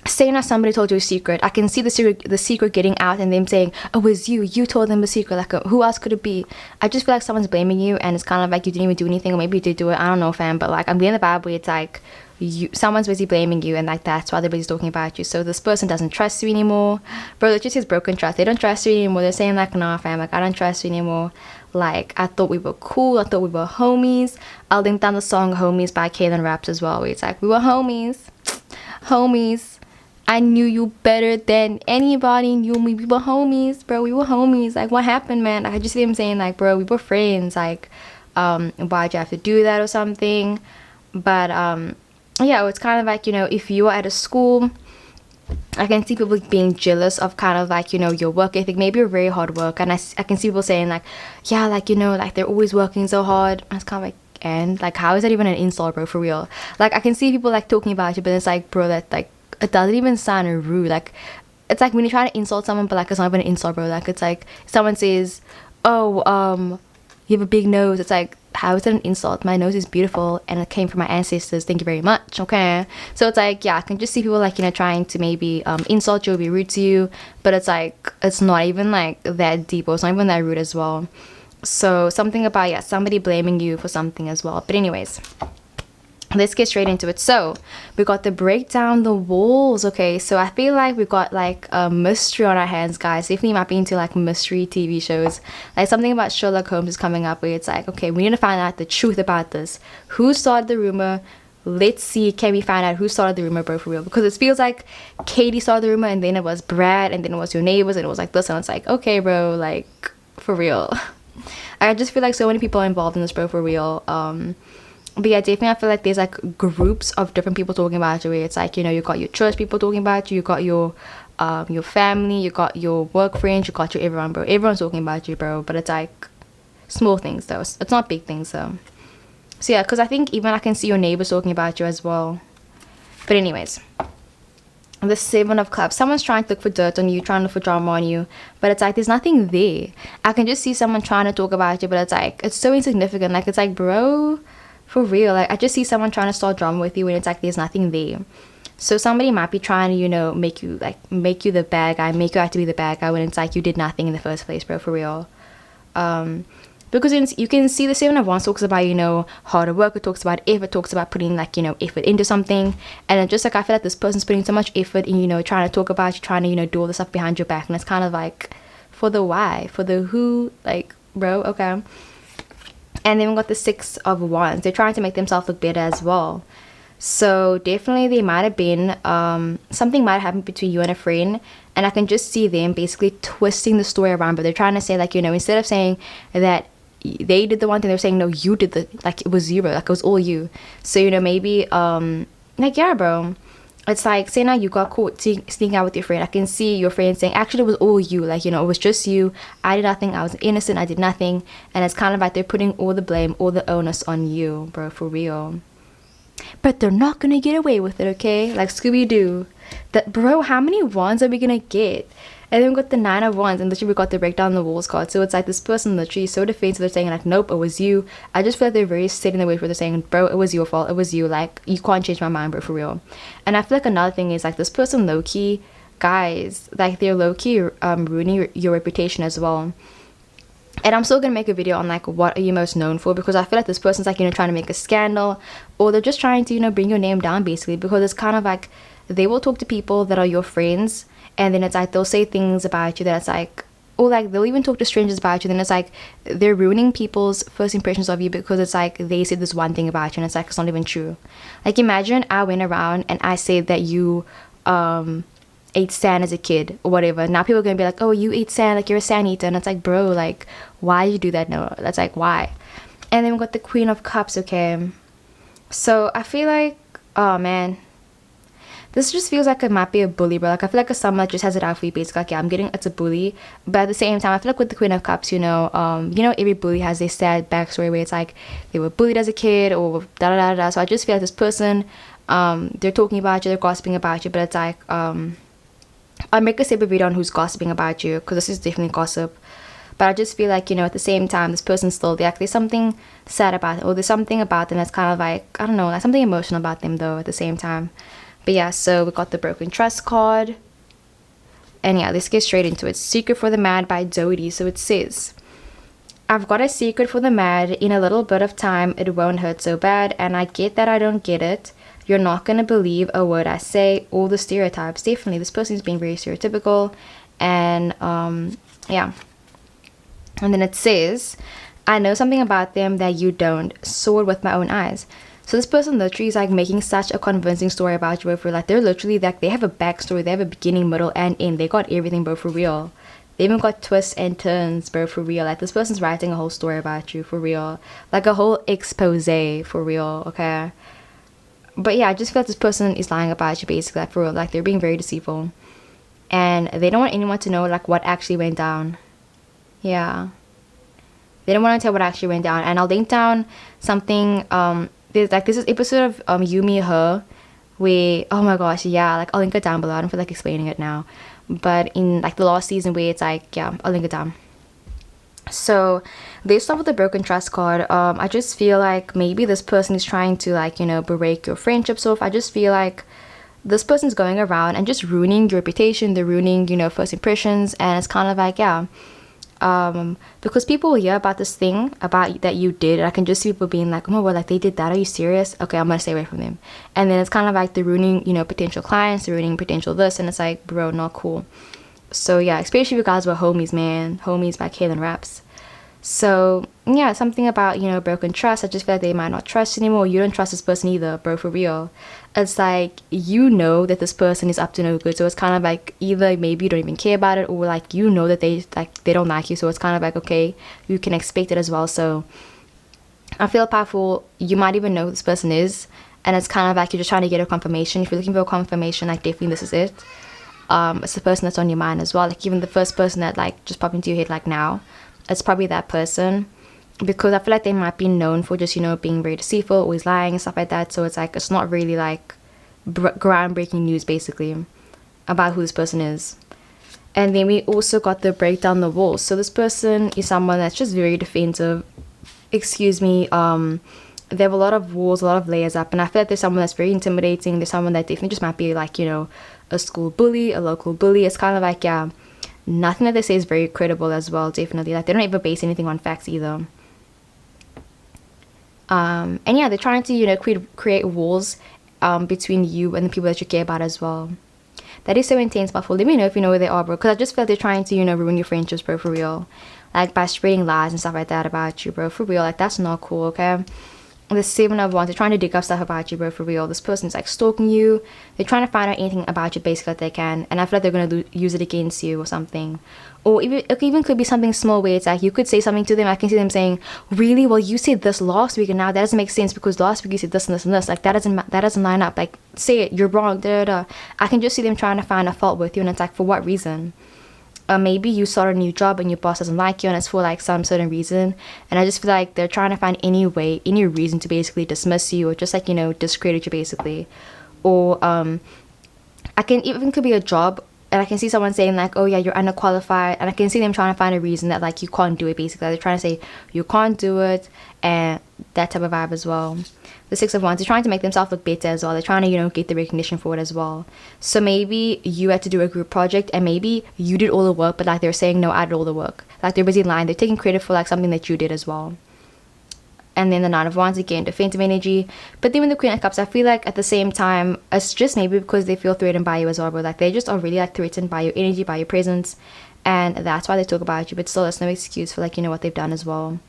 saying that somebody told you a secret. I can see the secret getting out and them saying, oh, it was you told them the secret. Like who else could it be? I just feel like someone's blaming you, and it's kind of like you didn't even do anything, or maybe you did do it, I don't know, fam. But like I'm getting the vibe where it's like someone's busy blaming you, and like that's why they're busy talking about you. So this person doesn't trust you anymore, bro. It just says broken trust. They don't trust you anymore. They're saying like, nah, fam, like I don't trust you anymore. Like I thought we were cool, I thought we were homies. I'll link down the song Homies by Kaylin Raps as well, where it's like we were homies. I knew you better than anybody knew me. We were homies, bro. We were homies. Like, what happened, man? Like, I just see him saying, like, bro, we were friends. Like, why'd you have to do that or something? But, yeah, it's kind of like, you know, if you are at a school, I can see people being jealous of kind of like, you know, your work ethic. Maybe you're very hard work. And I can see people saying, like, yeah, like, you know, like, they're always working so hard. And it's kind of like, and, like, how is that even an insult, bro, for real? Like, I can see people, like, talking about you, but it's like, bro, that, like, it doesn't even sound rude. Like it's like when you're trying to insult someone, but like it's not even an insult, bro. Like it's like someone says, oh, you have a big nose. It's like, how is that an insult? My nose is beautiful and it came from my ancestors, thank you very much. Okay, so it's like, yeah, I can just see people like, you know, trying to maybe insult you or be rude to you, but it's like it's not even like that deep, or it's not even that rude as well. So something about, yeah, somebody blaming you for something as well. But anyways, let's get straight into it. So we got the break down the walls. Okay, so I feel like we got like a mystery on our hands, guys. Definitely might be into like mystery TV shows. Like something about Sherlock Holmes is coming up, where it's like, okay, we need to find out the truth about this. Who started the rumor? Let's see, can we find out who started the rumor, bro, for real? Because it feels like Katie started the rumor, and then it was Brad, and then it was your neighbors, and it was like this, and it's like, okay, bro, like for real. I just feel like so many people are involved in this, bro, for real. But yeah, definitely I feel like there's like groups of different people talking about you, where it's like, you know, you got your church people talking about you, you got your family, you got your work friends, you got your everyone, bro. Everyone's talking about you, bro. But it's like small things though, it's not big things though. So yeah, because I think even I can see your neighbors talking about you as well. But anyways, the 7 of Cups, someone's trying to look for dirt on you, trying to look for drama on you, but it's like there's nothing there. I can just see someone trying to talk about you, but it's like it's so insignificant. Like it's like, bro, for real, like I just see someone trying to start drama with you when it's like there's nothing there. So somebody might be trying to, you know, make you the bad guy, make you have to be the bad guy, when it's like you did nothing in the first place, bro, for real. Because you can see the 7 of Wands talks about, you know, harder work, it talks about effort, talks about putting like, you know, effort into something. And it's just like I feel like this person's putting so much effort in, you know, trying to talk about you, trying to, you know, do all this stuff behind your back, and it's kind of like for the why, for the who, like, bro, okay. And then we got the 6 of Wands. They're trying to make themselves look better as well. So definitely there might have been something might have happened between you and a friend, and I can just see them basically twisting the story around. But they're trying to say, like, you know, instead of saying that they did the one thing, they're saying no, you did the, like it was zero, like it was all you. So, you know, maybe like, yeah, bro, it's like, say now you got caught sneaking out with your friend. I can see your friend saying, actually it was all you, like, you know, it was just you, I did nothing, I was innocent, I did nothing. And it's kind of like they're putting all the blame, all the onus on you, bro, for real. But they're not gonna get away with it, okay? Like Scooby-Doo. That, bro, how many wands are we gonna get? And then we got the 9 of Wands, and literally we got the breakdown the walls card. So it's like this person literally is so defensive, they're saying like, nope, it was you. I just feel like they're very set in their way, where they're saying, bro, it was your fault, it was you, like you can't change my mind, bro, for real. And I feel like another thing is like this person low-key, guys, like they're low-key ruining your reputation as well. And I'm still gonna make a video on like what are you most known for, because I feel like this person's like, you know, trying to make a scandal, or they're just trying to, you know, bring your name down basically, because it's kind of like they will talk to people that are your friends, and then it's like they'll say things about you that it's like, or like they'll even talk to strangers about you, then it's like they're ruining people's first impressions of you, because it's like they said this one thing about you and it's like it's not even true. Like imagine I went around and I said that you ate sand as a kid or whatever. Now people are gonna be like, oh, you ate sand, like you're a sand eater. And it's like, bro, like why you do that? No, that's like, why? And then we got the Queen of Cups. Okay, so I feel like, oh man, This just feels like it might be a bully, bro. Like, I feel like it's someone that just has it out for you, basically. Like, yeah, I'm getting it's a bully. But at the same time, I feel like with the Queen of Cups, every bully has their sad backstory where it's like they were bullied as a kid or da da da da. So I just feel like this person, they're talking about you, they're gossiping about you, but it's like, I'll make a separate video on who's gossiping about you, because this is definitely gossip. But I just feel like, at the same time, this person's still there. Like, there's something sad about it, or there's something about them that's kind of like, I don't know, like something emotional about them though at the same time. But yeah, so we got the broken trust card. And yeah, let's get straight into it. Secret for the Mad by Dodie. So it says, I've got a secret for the mad. In a little bit of time, it won't hurt so bad. And I get that I don't get it. You're not going to believe a word I say. All the stereotypes. Definitely, this person's being very stereotypical. And yeah. And then it says, I know something about them that you don't. Saw it with my own eyes. So this person literally is like making such a convincing story about you, bro, for like they're literally like they have a backstory, they have a beginning, middle, and end. They got everything, bro, for real. They even got twists and turns, bro, for real. Like, this person's writing a whole story about you, for real. Like a whole expose, for real, okay? But yeah, I just feel like this person is lying about you, basically, like, for real. Like, they're being very deceitful. And they don't want anyone to know, like, what actually went down. Yeah. They don't want to tell what actually went down. And I'll link down something, there's like this is episode of You, Me, Her, where, oh my gosh, yeah, like I'll link it down below. I don't feel like explaining it now, but in like the last season where it's like, yeah, I'll link it down. So they start with the broken trust card. I just feel like maybe this person is trying to like, break your friendship. So if I just feel like this person's going around and just ruining your reputation, they're ruining, first impressions, and it's kind of like, yeah, because people will hear about this thing about that you did, and I can just see people being like, oh my god, like they did that, are you serious? Okay, I'm gonna stay away from them. And then it's kind of like they're ruining, potential clients, they're ruining potential this, and it's like, bro, not cool. So yeah, especially if you guys were homies, man. Homies by Kaylin Raps. So yeah, something about, broken trust. I just feel like they might not trust anymore. You don't trust this person either, bro, for real. It's like, that this person is up to no good. So it's kind of like either maybe you don't even care about it, or like that they don't like you. So it's kind of like, okay, you can expect it as well. So I feel powerful. You might even know who this person is, and it's kind of like you're just trying to get a confirmation. If you're looking for a confirmation, like definitely this is it. It's the person that's on your mind as well. Like even the first person that like just popped into your head like now, it's probably that person, because I feel like they might be known for just being very deceitful, always lying and stuff like that. So it's like it's not really like groundbreaking news basically about who this person is. And then we also got the break down the walls. So this person is someone that's just very defensive, excuse me. They have a lot of walls, a lot of layers up, and I feel like there's someone that's very intimidating. There's someone that definitely just might be like a school bully, a local bully. It's kind of like, yeah, nothing that they say is very credible as well. Definitely, like they don't even base anything on facts either. And yeah, they're trying to create walls between you and the people that you care about as well. That is so intense, but let me know if you know where they are, bro, because I just feel like they're trying to ruin your friendships, bro, for real. Like by spreading lies and stuff like that about you, bro, for real. Like that's not cool, okay? The 7 of Wands, they're trying to dig up stuff about you, bro, for real. This person's like stalking you. They're trying to find out anything about you basically that they can, and I feel like they're gonna use it against you or something. Or even could be something small where it's like you could say something to them. I can see them saying, really, well, you said this last week and now that doesn't make sense because last week you said this and this and this. Like that doesn't line up. Like say it, you're wrong, da da da. I can just see them trying to find a fault with you, and it's like, for what reason? Maybe you start a new job and your boss doesn't like you, and it's for like some certain reason, and I just feel like they're trying to find any reason to basically dismiss you or just like discredit you basically. Or I can even could be a job, and I can see someone saying like, oh yeah, you're underqualified, and I can see them trying to find a reason that like you can't do it basically. They're trying to say you can't do it, and that type of vibe as well. The 6 of Wands, they're trying to make themselves look better as well. They're trying to get the recognition for it as well. So maybe you had to do a group project and maybe you did all the work, but like they're saying, no, I did all the work. Like they're busy lying. They're taking credit for like something that you did as well. And then the 9 of Wands, again, defensive energy. But then with the Queen of Cups, I feel like at the same time, it's just maybe because they feel threatened by you as well, but like they just are really like threatened by your energy, by your presence, and that's why they talk about you. But still, it's no excuse for like what they've done as well.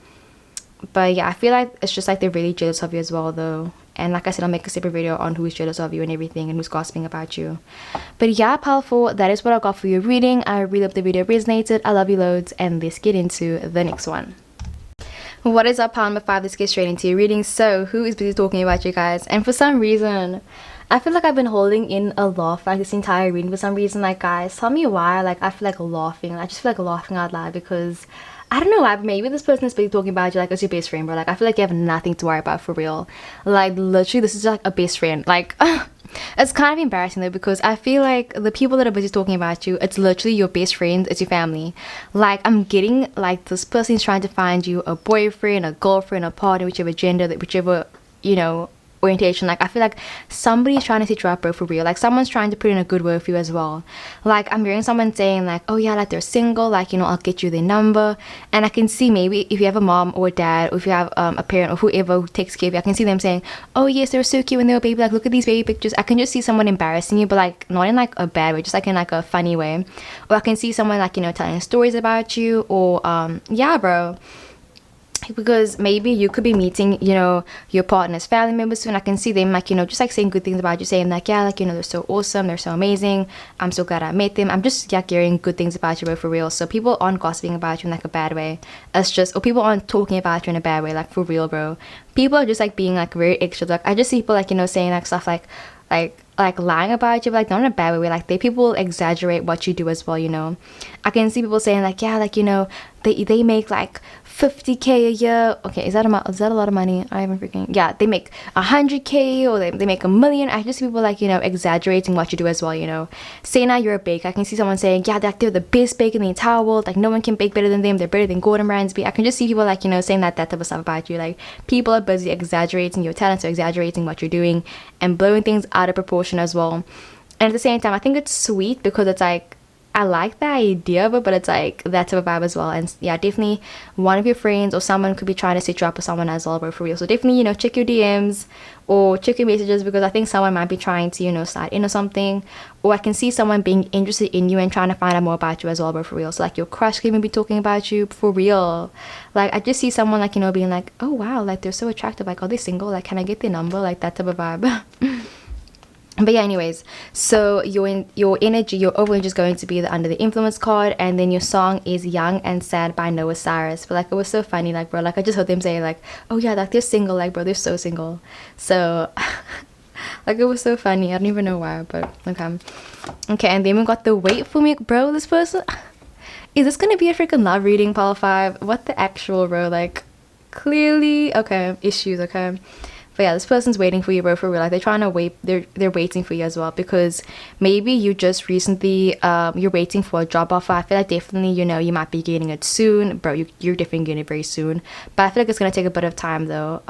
But yeah, I feel like it's just like they're really jealous of you as well though. And like I said, I'll make a separate video on who's jealous of you and everything and who's gossiping about you. But yeah, powerful, that is what I got for your reading. I really hope the video resonated. I love you loads, and let's get into the next one. What is up, power number 5? Let's get straight into your reading. So who is busy talking about you guys? And for some reason I feel like I've been holding in a laugh like this entire reading for some reason. Like, guys, tell me why. Like, I feel like laughing. I just feel like laughing out loud because I don't know why, but maybe this person is basically talking about you like as your best friend, bro. Like, I feel like you have nothing to worry about for real. Like, literally, this is like a best friend. Like, it's kind of embarrassing though because I feel like the people that are busy talking about you, it's literally your best friends, it's your family. Like, I'm getting like this person is trying to find you a boyfriend, a girlfriend, a partner, whichever gender, whichever, you know, orientation. Like, I feel like somebody's trying to set you up, bro, for real. Like, someone's trying to put in a good word for you as well. Like, I'm hearing someone saying like, oh yeah, like they're single, like, you know, I'll get you their number. And I can see maybe if you have a mom or a dad, or if you have a parent or whoever who takes care of you, I can see them saying, oh yes, they were so cute when they were baby, like look at these baby pictures. I can just see someone embarrassing you, but like not in like a bad way, just like in like a funny way. Or I can see someone like, you know, telling stories about you, or yeah, bro, because maybe you could be meeting, you know, your partner's family members soon. I can see them like, you know, just like saying good things about you, saying like, yeah, like, you know, they're so awesome, they're so amazing, I'm so glad I met them. I'm just, yeah, hearing good things about you, bro, for real. So people aren't gossiping about you in like a bad way. It's just, or people aren't talking about you in a bad way, like for real, bro. People are just like being like very extra. Like, I just see people like, you know, saying like stuff like lying about you, but like not in a bad way. Like, people exaggerate what you do as well, you know. I can see people saying like, yeah, like, you know, they make like 50k a year. Okay, is that a lot of money? I haven't freaking, yeah, they make 100k, or they make 1 million. I just see people like, you know, exaggerating what you do as well, you know. Say now you're a baker, I can see someone saying, yeah, they're the best baker in the entire world, like no one can bake better than them, they're better than Gordon Ramsay. I can just see people like, you know, saying that type of stuff about you. Like, people are busy exaggerating your talents, or exaggerating what you're doing, and blowing things out of proportion as well. And at the same time, I think it's sweet because it's like, I like the idea of it, but it's like that type of vibe as well. And yeah, definitely one of your friends or someone could be trying to set you up with someone as well, bro, for real. So definitely, you know, check your DMs or check your messages, because I think someone might be trying to, you know, slide in or something. Or I can see someone being interested in you and trying to find out more about you as well, bro, for real. So like your crush could even be talking about you, for real. Like, I just see someone like, you know, being like, oh wow, like they're so attractive, like are they single, like can I get their number, like that type of vibe. But yeah, anyways, so your energy, your overall energy is going to be the Under the Influence card, and then your song is Young and Sad by Noah Cyrus. But like, it was so funny, like, bro, like I just heard them say like, oh yeah, like they're single, like bro, they're so single. So like, it was so funny. I don't even know why, but okay. And then we got the Wait For Me, bro. This person, is this gonna be a freaking love reading, pile 5? What the actual, bro? Like, clearly, okay, issues, okay. But yeah, this person's waiting for you, bro, for real. Like, they're trying to wait, they're waiting for you as well, because maybe you just recently you're waiting for a job offer. I feel like definitely, you know, you might be getting it soon, bro. You're definitely getting it very soon, but I feel like it's gonna take a bit of time though.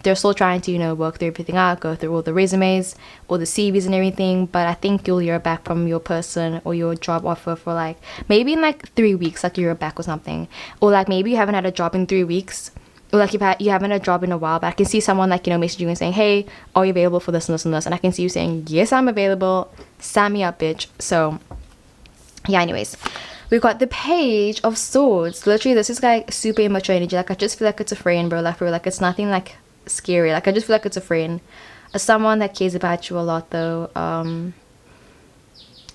They're still trying to, you know, work through everything out, go through all the resumes, all the CVs and everything. But I think you'll hear back from your person or your job offer for like maybe in like 3 weeks, like you're back or something. Or like maybe you haven't had a job in 3 weeks, or like you haven't had a job in a while, but I can see someone like, you know, messaging you and saying, hey, are you available for this and this and this? And I can see you saying, yes, I'm available, sign me up, bitch. So yeah, anyways, we got the Page of Swords. Literally, this is like super immature energy. Like, I just feel like it's a friend, bro. Like, for real, like it's nothing like scary. Like, I just feel like it's a friend, someone that cares about you a lot though.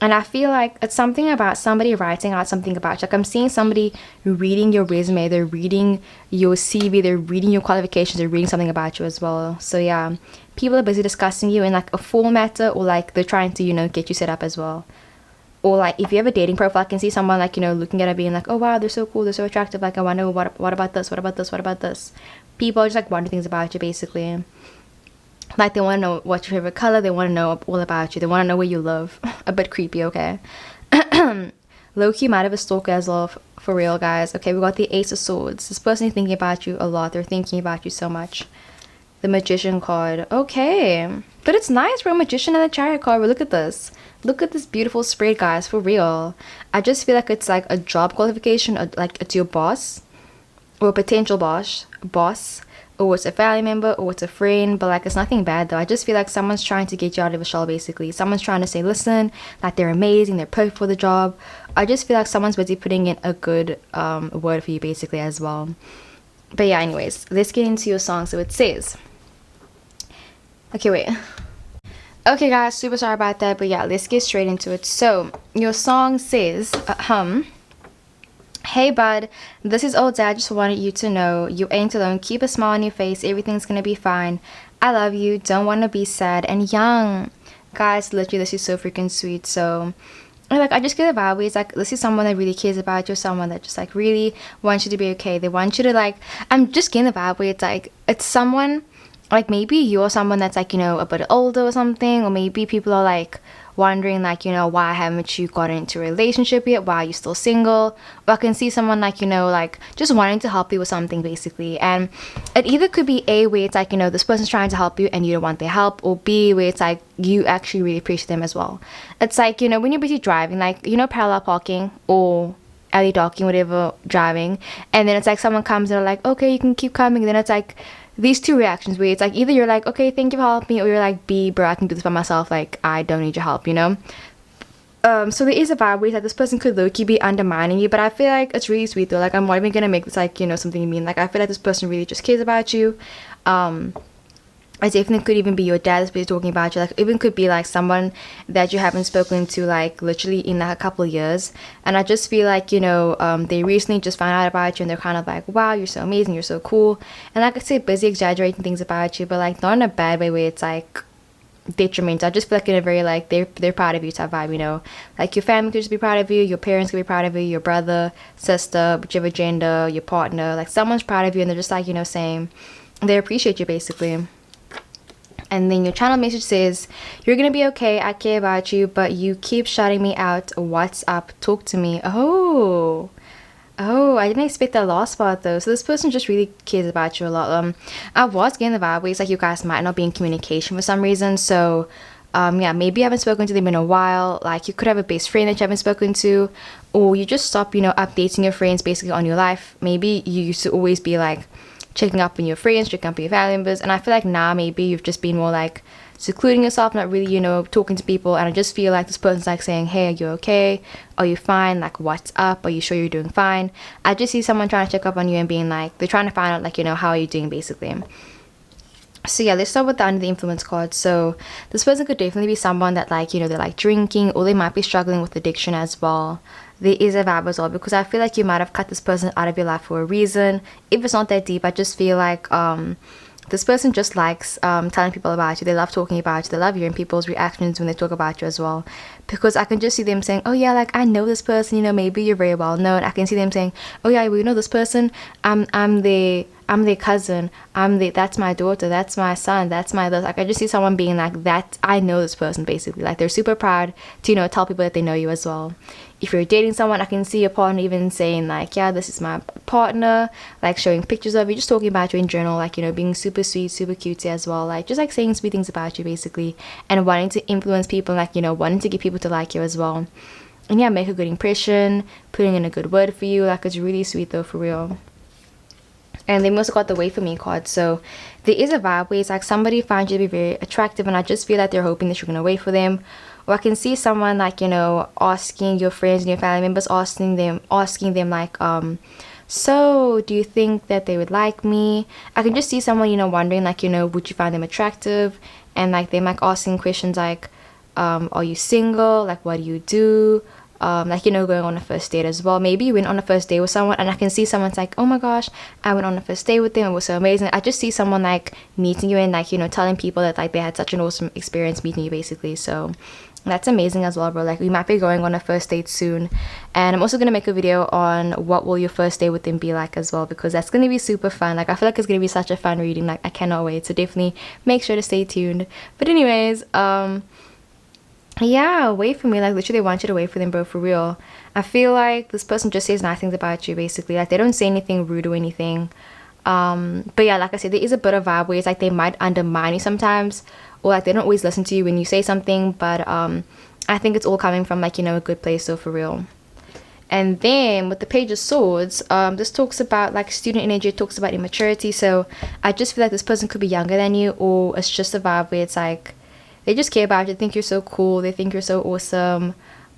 And I feel like it's something about somebody writing out something about you. Like, I'm seeing somebody reading your resume, they're reading your CV, they're reading your qualifications, they're reading something about you as well. So yeah, people are busy discussing you in like a full matter, or like they're trying to, you know, get you set up as well. Or like, if you have a dating profile, I can see someone like, you know, looking at it being like, oh wow, they're so cool, they're so attractive, like I wonder what about this, what about this, what about this. People are just like wondering things about you, basically. Like, they want to know what's your favorite color, they want to know all about you, they want to know where you live. A bit creepy, okay. Loki might have a stalker as well, for real, guys. Okay, we got the Ace of Swords. This person is thinking about you a lot, they're thinking about you so much. The Magician card, okay, but it's nice for a Magician and a Chariot card. But look at this beautiful spread, guys, for real. I just feel like it's like a job qualification, or like it's your boss or a potential boss, or it's a family member, or it's a friend. But like, it's nothing bad though. I just feel like someone's trying to get you out of a shell, basically. Someone's trying to say, listen, like they're amazing, they're perfect for the job. I just feel like someone's busy putting in a good word for you, basically, as well. But yeah, anyways, let's get into your song. So it says, okay, wait, okay guys, super sorry about that, but yeah, let's get straight into it. So your song says, hey bud, this is old dad, just wanted you to know you ain't alone, keep a smile on your face, everything's gonna be fine, I love you, don't want to be sad and young. Guys, literally, this is so freaking sweet. So like, I just get the vibe where it's like, this is someone that really cares about you, someone that just like really wants you to be okay. They want you to like, I'm just getting the vibe where it's like, it's someone like, maybe you're someone that's like, you know, a bit older or something, or maybe people are like wondering like, you know, why haven't you gotten into a relationship yet, why are you still single? Or I can see someone like, you know, like just wanting to help you with something basically. And it either could be A, where it's like, you know, this person's trying to help you and you don't want their help, or B, where it's like you actually really appreciate them as well. It's like, you know, when you're busy driving, like, you know, parallel parking or alley docking, whatever, driving, and then it's like someone comes and they're like, okay, you can keep coming, and then it's like these two reactions where it's like either you're like, okay, thank you for helping me, or you're like, B, bro, I can do this by myself, like I don't need your help, you know. So there is a vibe where it's like this person could low-key be undermining you, but I feel like it's really sweet though. Like, I'm not even gonna make this like, you know, something you mean. Like, I feel like this person really just cares about you. It definitely could even be your dad that's talking about you. Like, even could be like someone that you haven't spoken to like literally in like a couple of years. And I just feel like, you know, they recently just found out about you and they're kind of like, wow, you're so amazing, you're so cool. And like I say, busy exaggerating things about you, but like not in a bad way where it's like detrimental. I just feel like in a very like they're proud of you type vibe, you know. Like, your family could just be proud of you, your parents could be proud of you, your brother, sister, whichever gender, your partner, like someone's proud of you and they're just like, you know, saying they appreciate you basically. And then your channel message says, you're gonna be okay, I care about you, but you keep shutting me out. What's up? Talk to me. Oh, I didn't expect that last part though. So this person just really cares about you a lot. I was getting the vibe where it's like you guys might not be in communication for some reason. So yeah, maybe you haven't spoken to them in a while. Like, you could have a best friend that you haven't spoken to, or you just stop, you know, updating your friends basically on your life. Maybe you used to always be like checking up on your friends, checking up on your family members, and I feel like now maybe you've just been more like secluding yourself, not really, you know, talking to people. And I just feel like this person's like saying, hey, are you okay? Are you fine? Like, what's up? Are you sure you're doing fine? I just see someone trying to check up on you and being like, they're trying to find out like, you know, how are you doing basically. So yeah, let's start with the under the influence card. So this person could definitely be someone that like, you know, they're like drinking, or they might be struggling with addiction as well. There is a vibe as well, because I feel like you might have cut this person out of your life for a reason. If it's not that deep, I just feel like this person just likes telling people about you. They love talking about you. They love hearing people's reactions when they talk about you as well. Because I can just see them saying, oh yeah, like I know this person, you know, maybe you're very well known. I can see them saying, oh yeah, well, you know this person, I'm their cousin, that's my daughter, that's my son, that's my this. Like, I just see someone being like that. I know this person basically. Like, they're super proud to, you know, tell people that they know you as well. If you're dating someone, I can see your partner even saying like, yeah, this is my partner, like showing pictures of you, just talking about you in general, like, you know, being super sweet, super cutesy as well, like just like saying sweet things about you basically, and wanting to influence people, like, you know, wanting to get people to like you as well. And yeah, make a good impression, putting in a good word for you. Like, it's really sweet though, for real. And then we also got the wait for me card. So there is a vibe where it's like somebody finds you to be very attractive, and I just feel like they're hoping that you're gonna wait for them. Or I can see someone like, you know, asking your friends and your family members, asking them like, so do you think that they would like me? I can just see someone, you know, wondering like, you know, would you find them attractive? And like they're like asking questions like, are you single? Like, what do you do? Like, you know, going on a first date as well. Maybe you went on a first date with someone, and I can see someone's like, oh my gosh, I went on a first date with them, it was so amazing. I just see someone like meeting you and like, you know, telling people that like they had such an awesome experience meeting you basically. So that's amazing as well, bro. Like, we might be going on a first date soon, and I'm also gonna make a video on what will your first date with them be like as well, because that's gonna be super fun. Like, I feel like it's gonna be such a fun reading. Like, I cannot wait. So definitely make sure to stay tuned. But anyways, yeah, wait for me. Like, literally they want you to wait for them, bro, for real. I feel like this person just says nice things about you basically. Like, they don't say anything rude or anything. But yeah, like I said, there is a bit of vibe where it's like they might undermine you sometimes, or like they don't always listen to you when you say something. But I think it's all coming from like, you know, a good place, so for real. And then with the Page of Swords, this talks about like student energy. It talks about immaturity. So I just feel like this person could be younger than you, or it's just a vibe where it's like they just care about you. They think you're so cool. They think you're so awesome.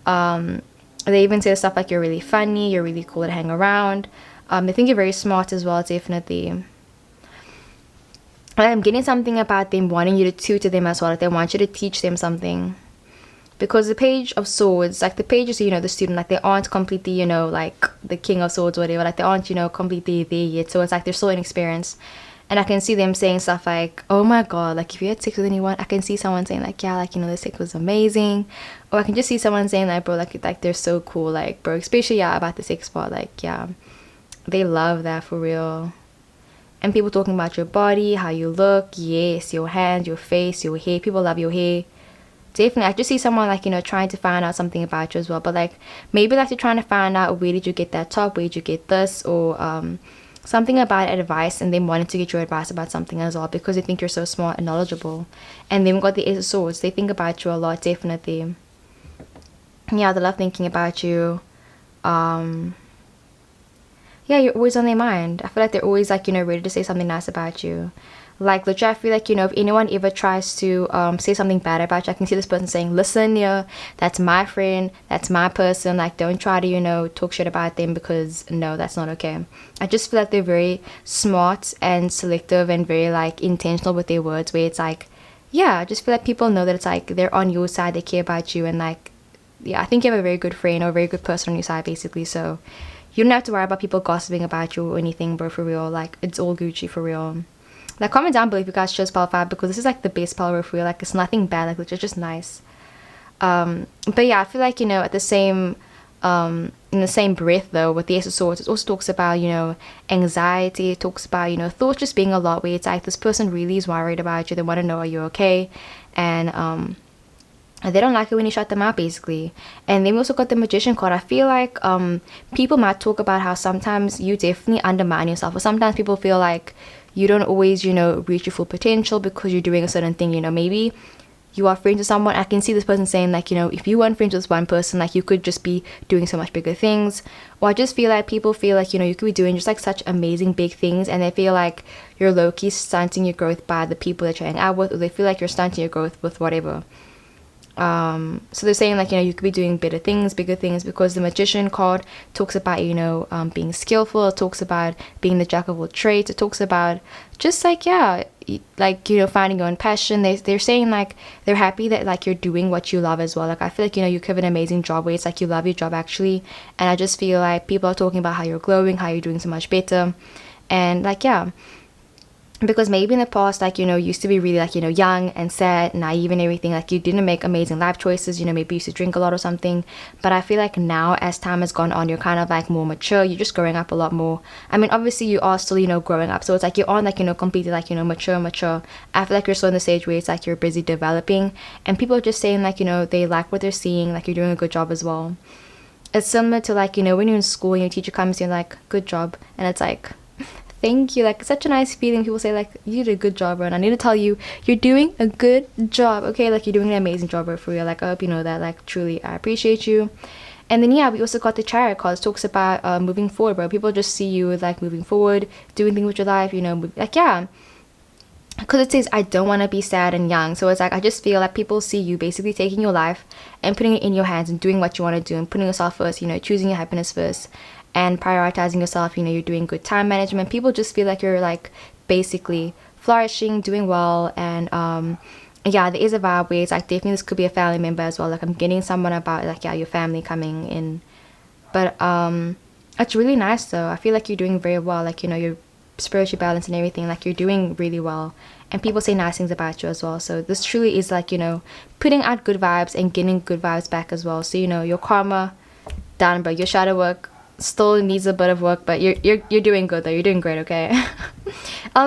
They even say stuff like you're really funny, you're really cool to hang around. They think you're very smart as well, definitely. I'm getting something about them wanting you to tutor them as well. Like, they want you to teach them something. Because the Page of Swords, like the Page is, you know, the student, like they aren't completely, you know, like the King of Swords or whatever. Like, they aren't, you know, completely there yet. So it's like they're still inexperienced. And I can see them saying stuff like, oh my god, like if you had sex with anyone, I can see someone saying like, yeah, like, you know, the sex was amazing. Or I can just see someone saying like, bro, like they're so cool, like, bro, especially, yeah, about the sex part, like, yeah, they love that for real. And people talking about your body, how you look, yes, your hands, your face, your hair, people love your hair. Definitely, I just see someone like, you know, trying to find out something about you as well, but like maybe like they're trying to find out where did you get that top, where did you get this, or something about advice, and they wanted to get your advice about something as well because they think you're so smart and knowledgeable. And then we got the Ace of Swords. They think about you a lot, definitely. Yeah, they love thinking about you. Yeah, you're always on their mind. I feel like they're always like, you know, ready to say something nice about you. Like literally, I feel like, you know, if anyone ever tries to say something bad about you, I can see this person saying, listen, yeah, that's my friend, that's my person, like don't try to, you know, talk shit about them, because no, that's not okay. I just feel like they're very smart and selective and very like intentional with their words, where it's like, yeah, I just feel like people know that it's like they're on your side, they care about you, and like, yeah, I think you have a very good friend or a very good person on your side, basically. So you don't have to worry about people gossiping about you or anything, bro, for real. Like, it's all Gucci, for real. Like, comment down below if you guys chose pile 5, because this is like the best pile, for real. Like, it's nothing bad, like, it's just nice. But yeah, I feel like, you know, at the same in the same breath though, with the Ace of Swords, it also talks about, you know, anxiety. It talks about, you know, thoughts just being a lot, where it's like this person really is worried about you. They want to know, are you okay? And they don't like it when you shut them out, basically. And then we also got the Magician card. I feel like people might talk about how sometimes you definitely undermine yourself, or sometimes people feel like you don't always, you know, reach your full potential because you're doing a certain thing. You know, maybe you are friends with someone. I can see this person saying like, you know, if you weren't friends with one person, like you could just be doing so much bigger things. Or I just feel like people feel like, you know, you could be doing just like such amazing big things, and they feel like you're low-key stunting your growth by the people that you're hanging out with, or they feel like you're stunting your growth with whatever. So they're saying like, you know, you could be doing better things, bigger things, because the Magician card talks about, you know, being skillful. It talks about being the jack of all trades. It talks about just like, yeah, like, you know, finding your own passion. They're saying like they're happy that like you're doing what you love as well. Like, I feel like, you know, you have an amazing job where it's like you love your job actually, and I just feel like people are talking about how you're glowing, how you're doing so much better. And like, yeah, because maybe in the past, like, you know, you used to be really like, you know, young and sad, naive and everything, like you didn't make amazing life choices, you know, maybe you used to drink a lot or something. But I feel like now, as time has gone on, you're kind of like more mature, you're just growing up a lot more. I mean, obviously you are still, you know, growing up, so it's like you're on like, you know, completely like, you know, mature. I feel like you're still in the stage where it's like you're busy developing, and people are just saying like, you know, they like what they're seeing, like you're doing a good job as well. It's similar to like, you know, when you're in school and your teacher comes in like, good job, and it's like, thank you. Like, it's such a nice feeling. People say like, you did a good job, bro, and I need to tell you, you're doing a good job, okay? Like, you're doing an amazing job, bro, for real. Like, I hope you know that. Like, truly, I appreciate you. And then yeah, we also got the Chariot card. It talks about moving forward, bro. People just see you like moving forward, doing things with your life, you know, like, yeah, because it says I don't want to be sad and young. So it's like, I just feel like people see you basically taking your life and putting it in your hands and doing what you want to do and putting yourself first, you know, choosing your happiness first and prioritizing yourself. You know, you're doing good time management. People just feel like you're like basically flourishing, doing well. And yeah, there is a vibe where it's like definitely this could be a family member as well. Like, I'm getting someone about like, yeah, your family coming in. But it's really nice though. I feel like you're doing very well. Like, you know, you're spiritually balanced and everything. Like, you're doing really well, and people say nice things about you as well. So this truly is like, you know, putting out good vibes and getting good vibes back as well. So, you know, your karma done, but your shadow work still needs a bit of work, but you're doing good though. You're doing great, okay?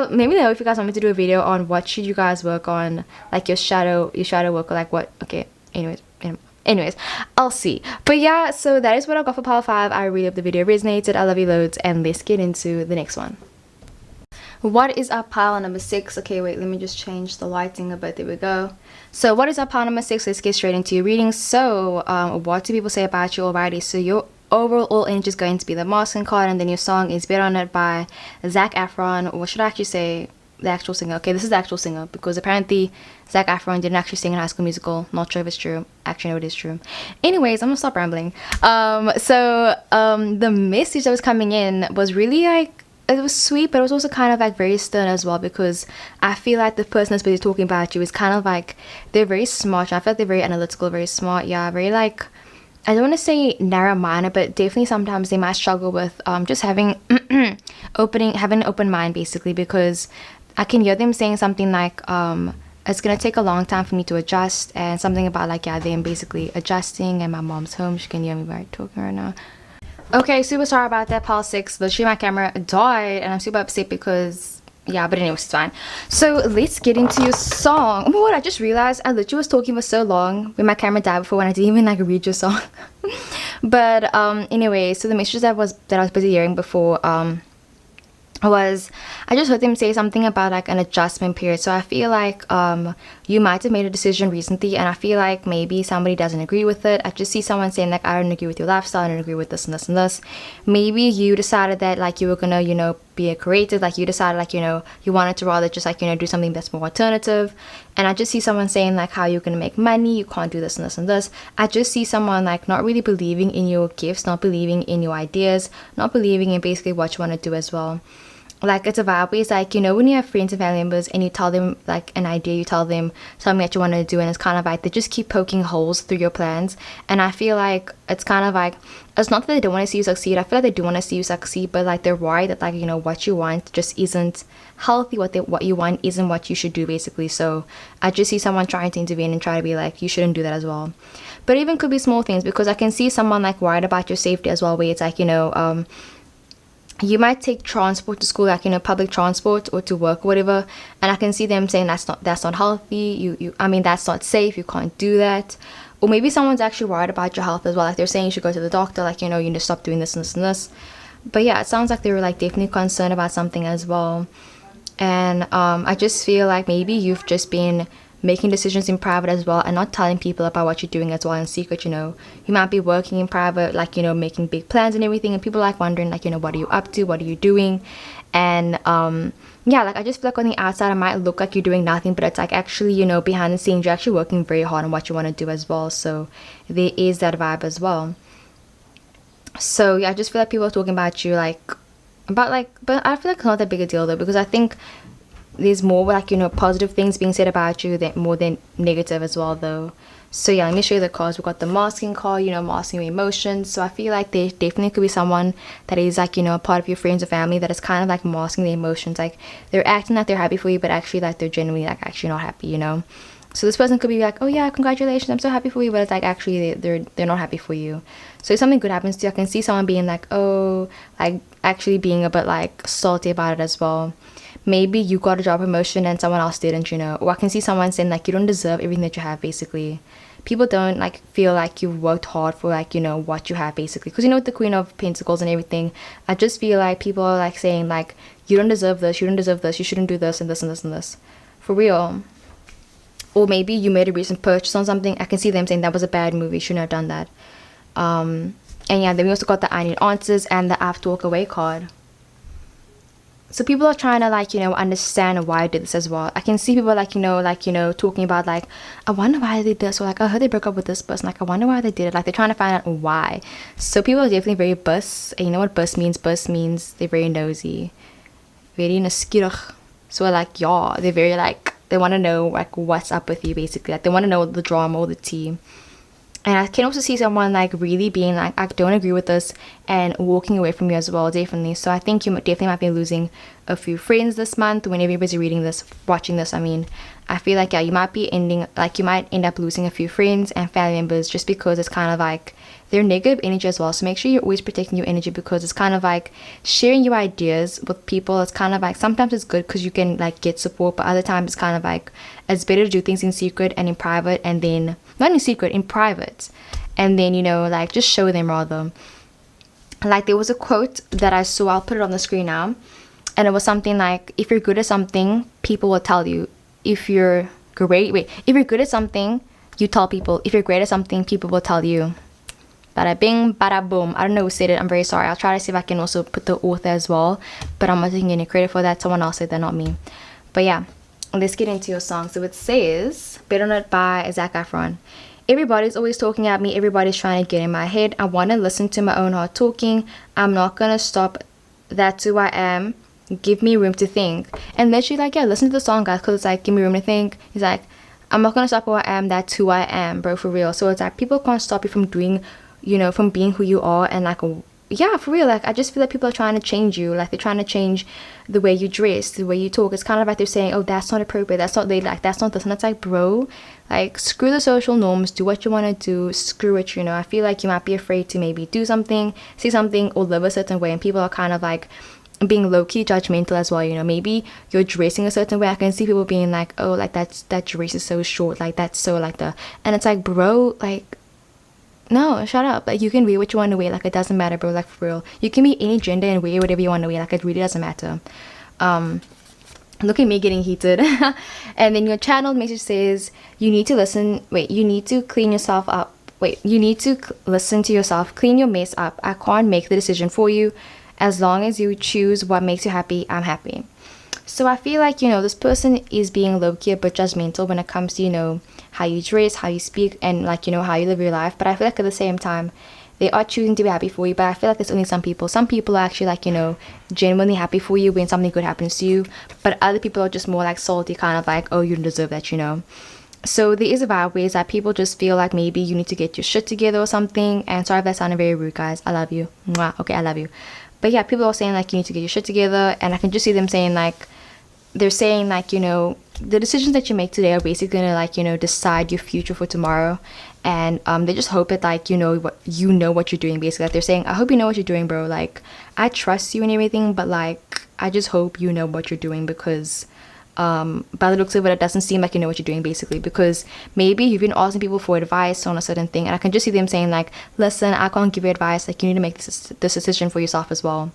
Maybe though, if you guys want me to do a video on what should you guys work on, like your shadow work, or like what, okay, anyways, I'll see. But yeah, so that is what I got for pile 5. I really hope the video resonated. I love you loads, and let's get into the next one. What is our pile number 6? Okay, wait, let me just change the lighting a bit. There we go. So what is our pile number 6? Let's get straight into your reading. So what do people say about you already? So your overall energy is going to be the masculine card, and then your song is Bet On It by Zac Efron, or should I actually say the actual singer? Okay, this is the actual singer, because apparently Zac Efron didn't actually sing in High School Musical. Not sure if it's true. Actually, no, it is true. Anyways, I'm gonna stop rambling. The message that was coming in was really like, it was sweet, but it was also kind of like very stern as well, because I feel like the person that's busy talking about you is kind of like, they're very smart. I feel like they're very analytical, very smart, yeah, very like, I don't want to say narrow-minded, but definitely sometimes they might struggle with just having having an open mind, basically, because I can hear them saying something like it's gonna take a long time for me to adjust, and something about like, yeah, them basically adjusting, and my mom's home, she can hear me right talking right now. Okay, super sorry about that, pile 6. Literally my camera died and I'm super upset because, yeah, but anyways, it's fine. So let's get into your song. Oh my god, I just realized I literally was talking for so long when my camera died before, when I didn't even like read your song. But anyway, so the messages that I was busy hearing before was, I just heard them say something about like an adjustment period. So I feel like you might have made a decision recently, and I feel like maybe somebody doesn't agree with it. I just see someone saying like, I don't agree with your lifestyle, I don't agree with this and this and this. Maybe you decided that like you were gonna, you know, be a creative, like you decided like, you know, you wanted to rather just like, you know, do something that's more alternative. And I just see someone saying like how you're gonna make money, you can't do this and this and this. I just see someone like not really believing in your gifts, not believing in your ideas, not believing in basically what you want to do as well. Like, it's a vibe where it's like, you know, when you have friends and family members and you tell them like an idea, you tell them something that you want to do, and it's kind of like they just keep poking holes through your plans. And I feel like it's kind of like, it's not that they don't want to see you succeed, I feel like they do want to see you succeed, but like they're worried that like, you know, what you want just isn't healthy, what you want isn't what you should do, basically. So I just see someone trying to intervene and try to be like, you shouldn't do that as well. But even could be small things, because I can see someone like worried about your safety as well, where it's like, you know, you might take transport to school, like, you know, public transport, or to work or whatever, and I can see them saying that's not healthy, I mean, that's not safe, you can't do that. Or maybe someone's actually worried about your health as well, like they're saying you should go to the doctor, like, you know, you need to stop doing this and this and this. But yeah, it sounds like they were like definitely concerned about something as well. And I just feel like maybe you've just been making decisions in private as well, and not telling people about what you're doing as well in secret. You know, you might be working in private, like, you know, making big plans and everything, and people like wondering like, you know, what are you up to, what are you doing? And yeah, like I just feel like on the outside it might look like you're doing nothing, but it's like actually, you know, behind the scenes you're actually working very hard on what you want to do as well. So there is that vibe as well. So yeah, I just feel like people are talking about you like but I feel like it's not that big a deal though, because I think there's more like, you know, positive things being said about you than more than negative as well though. So yeah, let me show you the cards. We've got the masking card, you know, masking your emotions. So I feel like there definitely could be someone that is like, you know, a part of your friends or family that is kind of like masking their emotions. Like they're acting like they're happy for you, but actually like they're genuinely like actually not happy, you know. So this person could be like, oh yeah, congratulations, I'm so happy for you, but it's like actually they're not happy for you. So if something good happens to you, I can see someone being like, oh, like actually being a bit like salty about it as well. Maybe you got a job promotion and someone else didn't, you know. Or I can see someone saying like, you don't deserve everything that you have, basically. People don't like feel like you've worked hard for like, you know, what you have, basically. Because you know, with the Queen of Pentacles and everything, I just feel like people are like saying like, you don't deserve this, you don't deserve this, you shouldn't do this and this and this and this. For real. Or maybe you made a recent purchase on something. I can see them saying that was a bad move, you shouldn't have done that. And yeah, then we also got the I need answers and the I have to walk away card. So people are trying to like, you know, understand why I did this as well. I can see people like, you know, talking about like, I wonder why they did this, or like, I heard they broke up with this person, like I wonder why they did it. Like they're trying to find out why. So people are definitely very bus, and you know what bus means? Bus means they're very nosy, very nuskierig. So like, yeah, they're very like, they want to know like what's up with you, basically. Like they want to know the drama or the tea. And I can also see someone like really being like, I don't agree with this, and walking away from you as well, definitely. So I think you definitely might be losing a few friends this month. When everybody's reading this, watching this, I mean, I feel like, yeah, you might be ending, like you might end up losing a few friends and family members, just because it's kind of like they're negative energy as well. So make sure you're always protecting your energy, because it's kind of like sharing your ideas with people. It's kind of like, sometimes it's good because you can like get support, but other times it's kind of like, it's better to do things in secret and in private, and then not in secret, in private, and then, you know, like just show them rather. Like there was a quote that I saw, I'll put it on the screen now, and it was something like, if you're good at something, people will tell you. If you're if you're good at something, you tell people. If you're great at something, people will tell you. Bada bing, bada boom. I don't know who said it, I'm very sorry. I'll try to see if I can also put the author as well, but I'm not taking any credit for that. Someone else said that, not me. But yeah, let's get into your song. So it says, Bet on It by Zac Efron. Everybody's always talking at me, everybody's trying to get in my head. I want to listen to my own heart talking. I'm not gonna stop, that's who I am. Give me room to think. And literally like, yeah, listen to the song, guys, because it's like, give me room to think. He's like, I'm not gonna stop who I am, that's who I am, bro, for real. So it's like, people can't stop you from doing you know, from being who you are. And like, yeah, for real, like I just feel like people are trying to change you, like they're trying to change the way you dress, the way you talk. It's kind of like they're saying, oh, that's not appropriate, that's not ladylike, that's not this. And it's like, bro, like screw the social norms, do what you want to do, screw it, you know. I feel like you might be afraid to maybe do something, say something, or live a certain way, and people are kind of like being low-key judgmental as well, you know. Maybe you're dressing a certain way, I can see people being like, oh, like that dress is so short, like that's so like the, and it's like, bro, like no, shut up. Like you can wear what you want to wear, like it doesn't matter, bro. Like for real, you can be any gender and wear whatever you want to wear, like it really doesn't matter. Look at me getting heated. And then your channel message says you need to listen, wait, you need to clean yourself up, wait, you need to listen to yourself, clean your mess up. I can't make the decision for you. As long as you choose what makes you happy, I'm happy. So I feel like, you know, this person is being low-key but judgmental when it comes to, you know, how you dress, how you speak, and like, you know, how you live your life. But I feel like at the same time, they are choosing to be happy for you. But I feel like there's only some people. Some people are actually like, you know, genuinely happy for you when something good happens to you. But other people are just more like salty, kind of like, oh, you don't deserve that, you know. So there is a vibe where it's that people just feel like maybe you need to get your shit together or something. And sorry if that sounded very rude, guys. I love you. Mwah. Okay, I love you. But yeah, people are saying like you need to get your shit together. And I can just see them saying like, they're saying like, you know, the decisions that you make today are basically gonna like, you know, decide your future for tomorrow. And they just hope that like, you know what you're doing, basically. Like they're saying, I hope you know what you're doing, bro. Like I trust you and everything, but like I just hope you know what you're doing, because by the looks of it doesn't seem like you know what you're doing, basically. Because maybe you've been asking people for advice on a certain thing, and I can just see them saying like, listen, I can't give you advice, like you need to make this decision for yourself as well.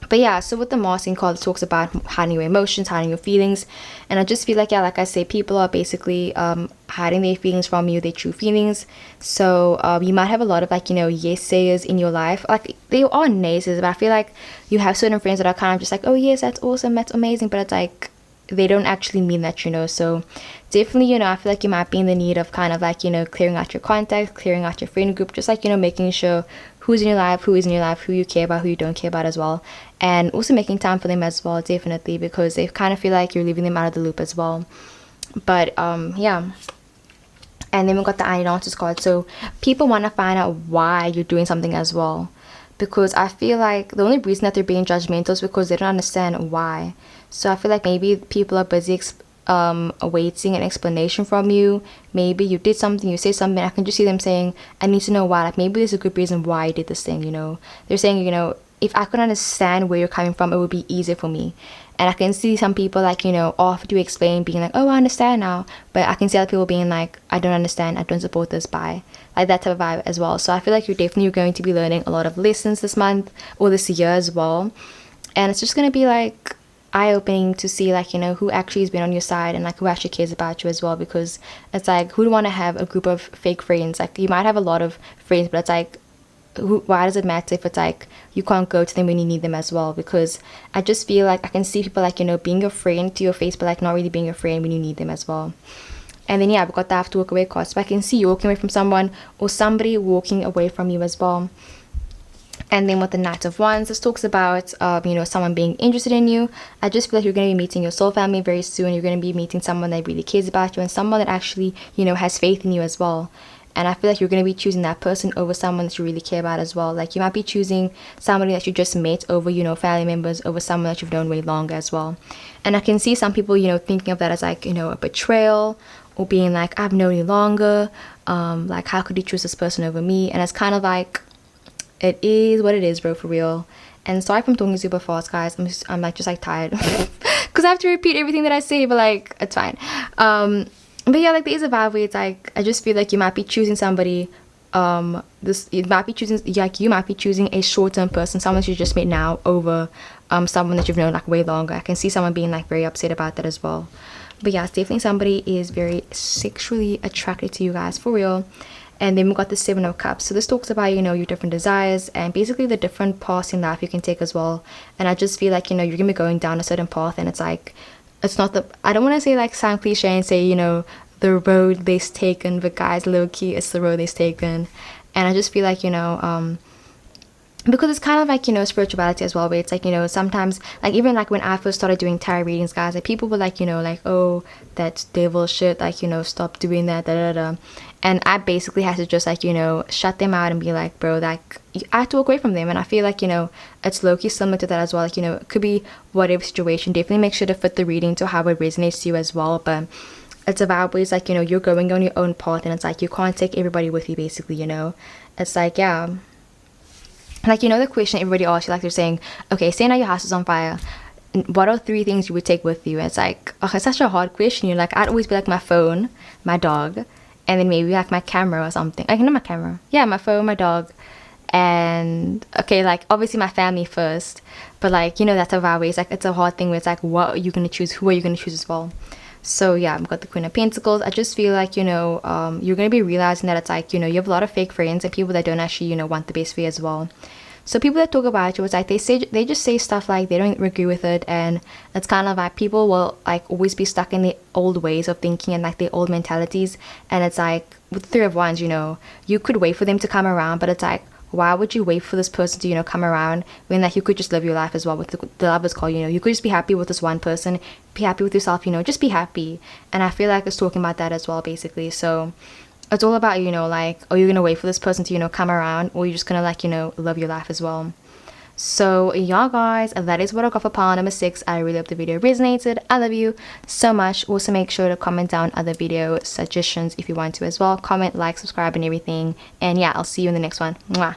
But yeah, so with the masking card, it talks about hiding your emotions, hiding your feelings. And I just feel like, yeah, like I say, people are basically hiding their feelings from you, their true feelings. So you might have a lot of like, you know, yes sayers in your life. Like they are naysayers, but I feel like you have certain friends that are kind of just like, oh yes, that's awesome, that's amazing. But it's like, they don't actually mean that, you know. So definitely, you know, I feel like you might be in the need of kind of like, you know, clearing out your contacts, clearing out your friend group, just like, you know, making sure who's in your life, who is in your life, who you care about, who you don't care about as well. And also making time for them as well, definitely, because they kind of feel like you're leaving them out of the loop as well. But yeah. And then we got the I need answers card. So people want to find out why you're doing something as well, because I feel like the only reason that they're being judgmental is because they don't understand why. So I feel like maybe people are busy awaiting an explanation from you. Maybe you did something, you say something, I can just see them saying, I need to know why. Like maybe there's a good reason why you did this thing, you know. They're saying, you know, if I could understand where you're coming from, it would be easier for me. And I can see some people like, you know, after you explain, being like, oh, I understand now. But I can see other people being like, I don't understand, I don't support this, bye. Like that type of vibe as well. So I feel like you're definitely going to be learning a lot of lessons this month or this year as well. And it's just going to be like eye-opening to see like, you know, who actually has been on your side and like who actually cares about you as well. Because it's like, who would want to have a group of fake friends? Like you might have a lot of friends, but it's like, why does it matter if it's like you can't go to them when you need them as well? Because I just feel like I can see people like, you know, being your friend to your face, but like not really being your friend when you need them as well. And then yeah, we've got the have to walk away card. So I can see you walking away from someone or somebody walking away from you as well. And then with the Knight of Wands, this talks about, you know, someone being interested in you. I just feel like you're going to be meeting your soul family very soon. You're going to be meeting someone that really cares about you and someone that actually, you know, has faith in you as well. And I feel like you're going to be choosing that person over someone that you really care about as well. Like you might be choosing somebody that you just met over, you know, family members, over someone that you've known way longer as well. And I can see some people, you know, thinking of that as like, you know, a betrayal, or being like, I've known you longer. Like, how could you choose this person over me? And it's kind of like, it is what it is, bro, for real. And sorry if I'm talking super fast, guys. I'm like just like tired because I have to repeat everything that I say, but like it's fine. But yeah, like there is a vibe where it's like, I just feel like you might be choosing somebody, you might be choosing a short-term person, someone that you just met now, over someone that you've known like way longer. I can see someone being like very upset about that as well. But yeah, it's definitely somebody is very sexually attracted to you guys, for real. And then we got the Seven of Cups. So this talks about, you know, your different desires and basically the different paths in life you can take as well. And I just feel like, you know, you're gonna be going down a certain path, and it's like, it's not the, I don't want to say like sound cliche and say, you know, the road less taken, but guys, low key, it's the road less taken. And I just feel like, you know, because it's kind of like, you know, spirituality as well, where it's like, you know, sometimes like even like when I first started doing tarot readings, guys, like people were like, you know, like, oh, that's devil shit, like, you know, stop doing that, da da da. And I basically had to just like, you know, shut them out and be like, bro, like I have to walk away from them. And I feel like, you know, it's low-key similar to that as well. Like, you know, it could be whatever situation. Definitely make sure to fit the reading to how it resonates to you as well. But it's about ways like, you know, you're going on your own path, and it's like you can't take everybody with you, basically, you know. It's like, yeah, like, you know, the question everybody asks you, like they're saying, okay, say now your house is on fire, what are 3 things you would take with you? And it's like, oh, it's such a hard question. You're like, I'd always be like my phone, my dog, and then maybe like my camera or something. Like, not my camera, yeah, my phone, my dog, and okay, like obviously my family first. But like, you know, that's a vibe. It's like, it's a hard thing where it's like, what are you gonna choose? Who are you gonna choose as well? So yeah, I've got the Queen of Pentacles. I just feel like, you know, you're gonna be realizing that it's like, you know, you have a lot of fake friends and people that don't actually, you know, want the best for you as well. So people that talk about you, it's like they just say stuff like they don't agree with it, and it's kind of like people will like always be stuck in the old ways of thinking and like their old mentalities. And it's like with 3 of Wands, you know, you could wait for them to come around, but it's like, why would you wait for this person to, you know, come around when like you could just live your life as well with the Lovers card, you know. You could just be happy with this one person, be happy with yourself, you know, just be happy. And I feel like it's talking about that as well, basically. So it's all about, you know, like, are you gonna wait for this person to, you know, come around, or you're just gonna like, you know, live your life as well. So yeah, guys, that is what I got for pile number 6. I really hope the video resonated. I love you so much. Also make sure to comment down other video suggestions if you want to as well. Comment, like, subscribe, and everything. And yeah, I'll see you in the next one. Mwah.